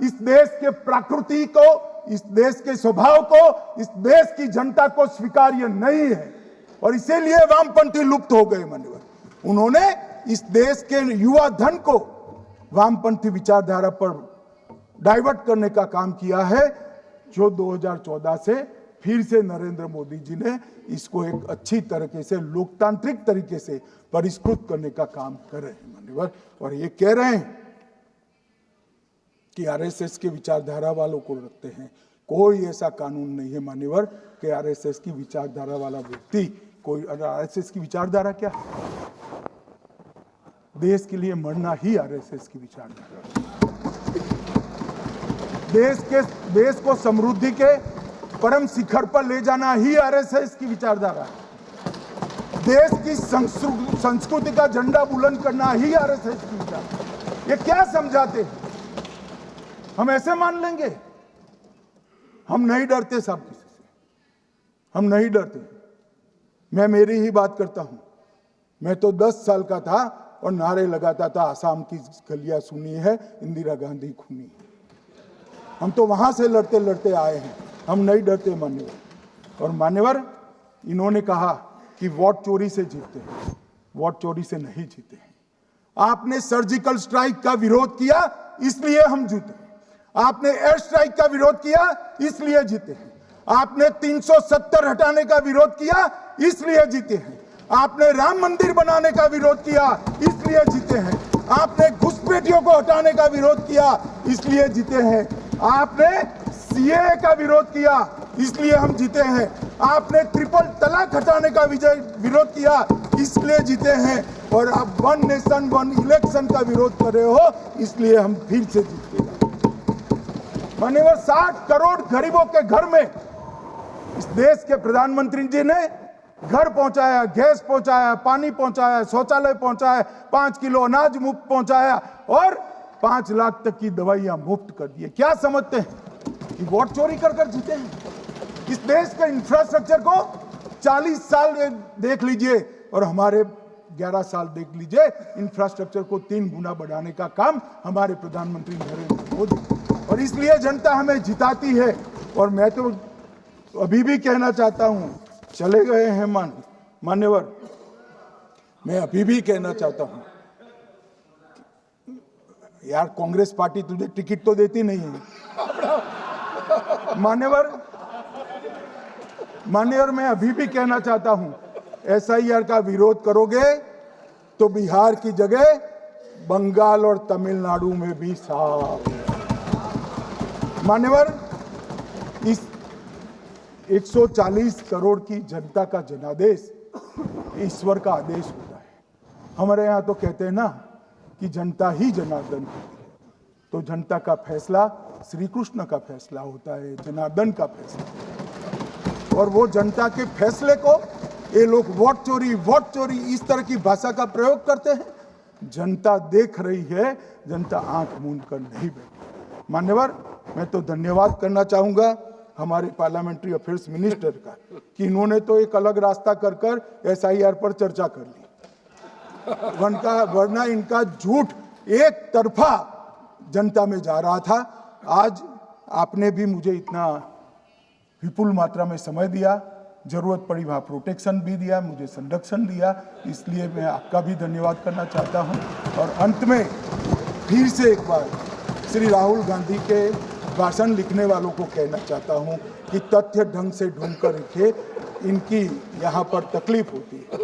इस देश के प्रकृति को, इस देश के स्वभाव को, इस देश की जनता को स्वीकार्य नहीं है और इसीलिए वामपंथी लुप्त हो गए। माननीय उन्होंने इस देश के युवा धन को वामपंथी विचारधारा पर डाइवर्ट करने का काम किया है, जो 2014 से फिर से नरेंद्र मोदी जी ने इसको एक अच्छी तरीके से, लोकतांत्रिक तरीके से परिष्कृत करने का काम कर रहे हैं माननीय। और ये कह रहे हैं कि आरएसएस के विचारधारा वालों को रखते हैं। कोई ऐसा कानून नहीं है मान्यवर कि आरएसएस की विचारधारा वाला व्यक्ति कोई, आरएसएस की विचारधारा क्या है? देश के लिए मरना ही आरएसएस की विचारधारा। देश को समृद्धि के परम शिखर पर ले जाना ही आरएसएस की विचारधारा है। देश की संस्कृति का झंडा बुलंद करना ही आरएसएस की विचारधारा। ये क्या समझाते हैं? हम ऐसे मान लेंगे? हम नहीं डरते साहब किसी से, हम नहीं डरते। मैं मेरी ही बात करता हूं। मैं तो 10 साल का था और नारे लगाता था, आसाम की गलियां सुनी है, इंदिरा गांधी खूनी है। हम तो वहां से लड़ते लड़ते आए हैं, हम नहीं डरते मान्यवर। और मान्यवर, इन्होंने कहा कि वोट चोरी से जीतते हैं, वोट चोरी से नहीं जीते हैं। आपने सर्जिकल स्ट्राइक का विरोध किया, इसलिए हम जीते। आपने एयर स्ट्राइक का विरोध किया, इसलिए जीते हैं। आपने 370 हटाने का विरोध किया, इसलिए जीते हैं। आपने राम मंदिर बनाने का विरोध किया, इसलिए जीते हैं। आपने घुसपैठियों को हटाने का विरोध किया, इसलिए जीते हैं। आपने सीएए का विरोध किया, इसलिए हम जीते हैं। आपने ट्रिपल तलाक हटाने का विरोध किया, इसलिए जीते हैं। और आप 1 नेशन 1 इलेक्शन का विरोध कर रहे हो, इसलिए हम फिर से जीते हैं। माननीय 60 करोड़ गरीबों के घर में इस देश के प्रधानमंत्री जी ने घर पहुंचाया, गैस पहुंचाया, पानी पहुंचाया, शौचालय पहुंचाया, 5 किलो अनाज मुफ्त पहुंचाया और 5 लाख तक की दवाइयां मुफ्त कर दी। क्या समझते हैं कि वोट चोरी कर जीते हैं? इस देश के इंफ्रास्ट्रक्चर को 40 साल देख लीजिए और हमारे 11 साल देख लीजिए, इंफ्रास्ट्रक्चर को 3 गुना बढ़ाने का काम हमारे प्रधानमंत्री नरेंद्र मोदी, और इसलिए जनता हमें जिताती है। और मैं तो अभी भी कहना चाहता हूं, चले गए हैं मान्यवर, मैं अभी भी कहना चाहता हूं, यार कांग्रेस पार्टी तुझे टिकट तो देती नहीं है मान्यवर। मैं अभी भी कहना चाहता हूं, एसआईआर का विरोध करोगे तो बिहार की जगह बंगाल और तमिलनाडु में भी साफ। मान्यवर, इस 140 करोड़ की जनता का जनादेश ईश्वर का आदेश होता है। हमारे यहाँ तो कहते हैं ना कि जनता ही जनार्दन होती है, तो जनता का फैसला श्री कृष्ण का फैसला होता है, जनार्दन का फैसला। और वो जनता के फैसले को ये लोग वोट चोरी इस तरह की भाषा का प्रयोग करते हैं। जनता देख रही है, जनता आंख मूंद कर नहीं बैठी। मान्यवर, मैं तो धन्यवाद करना चाहूंगा हमारे पार्लियामेंट्री अफेयर्स मिनिस्टर का कि इन्होंने तो एक अलग रास्ता कर एसआईआर पर चर्चा कर ली, वरना इनका झूठ एक तरफा जनता में जा रहा था। आज आपने भी मुझे इतना विपुल मात्रा में समय दिया, जरूरत पड़ी वहाँ प्रोटेक्शन भी दिया, मुझे संरक्षण दिया, इसलिए मैं आपका भी धन्यवाद करना चाहता हूँ। और अंत में फिर से एक बार श्री राहुल गांधी के भाषण लिखने वालों को कहना चाहता हूँ कि तथ्य ढंग से ढूंढ कर लिखे, इनकी यहाँ पर तकलीफ होती है।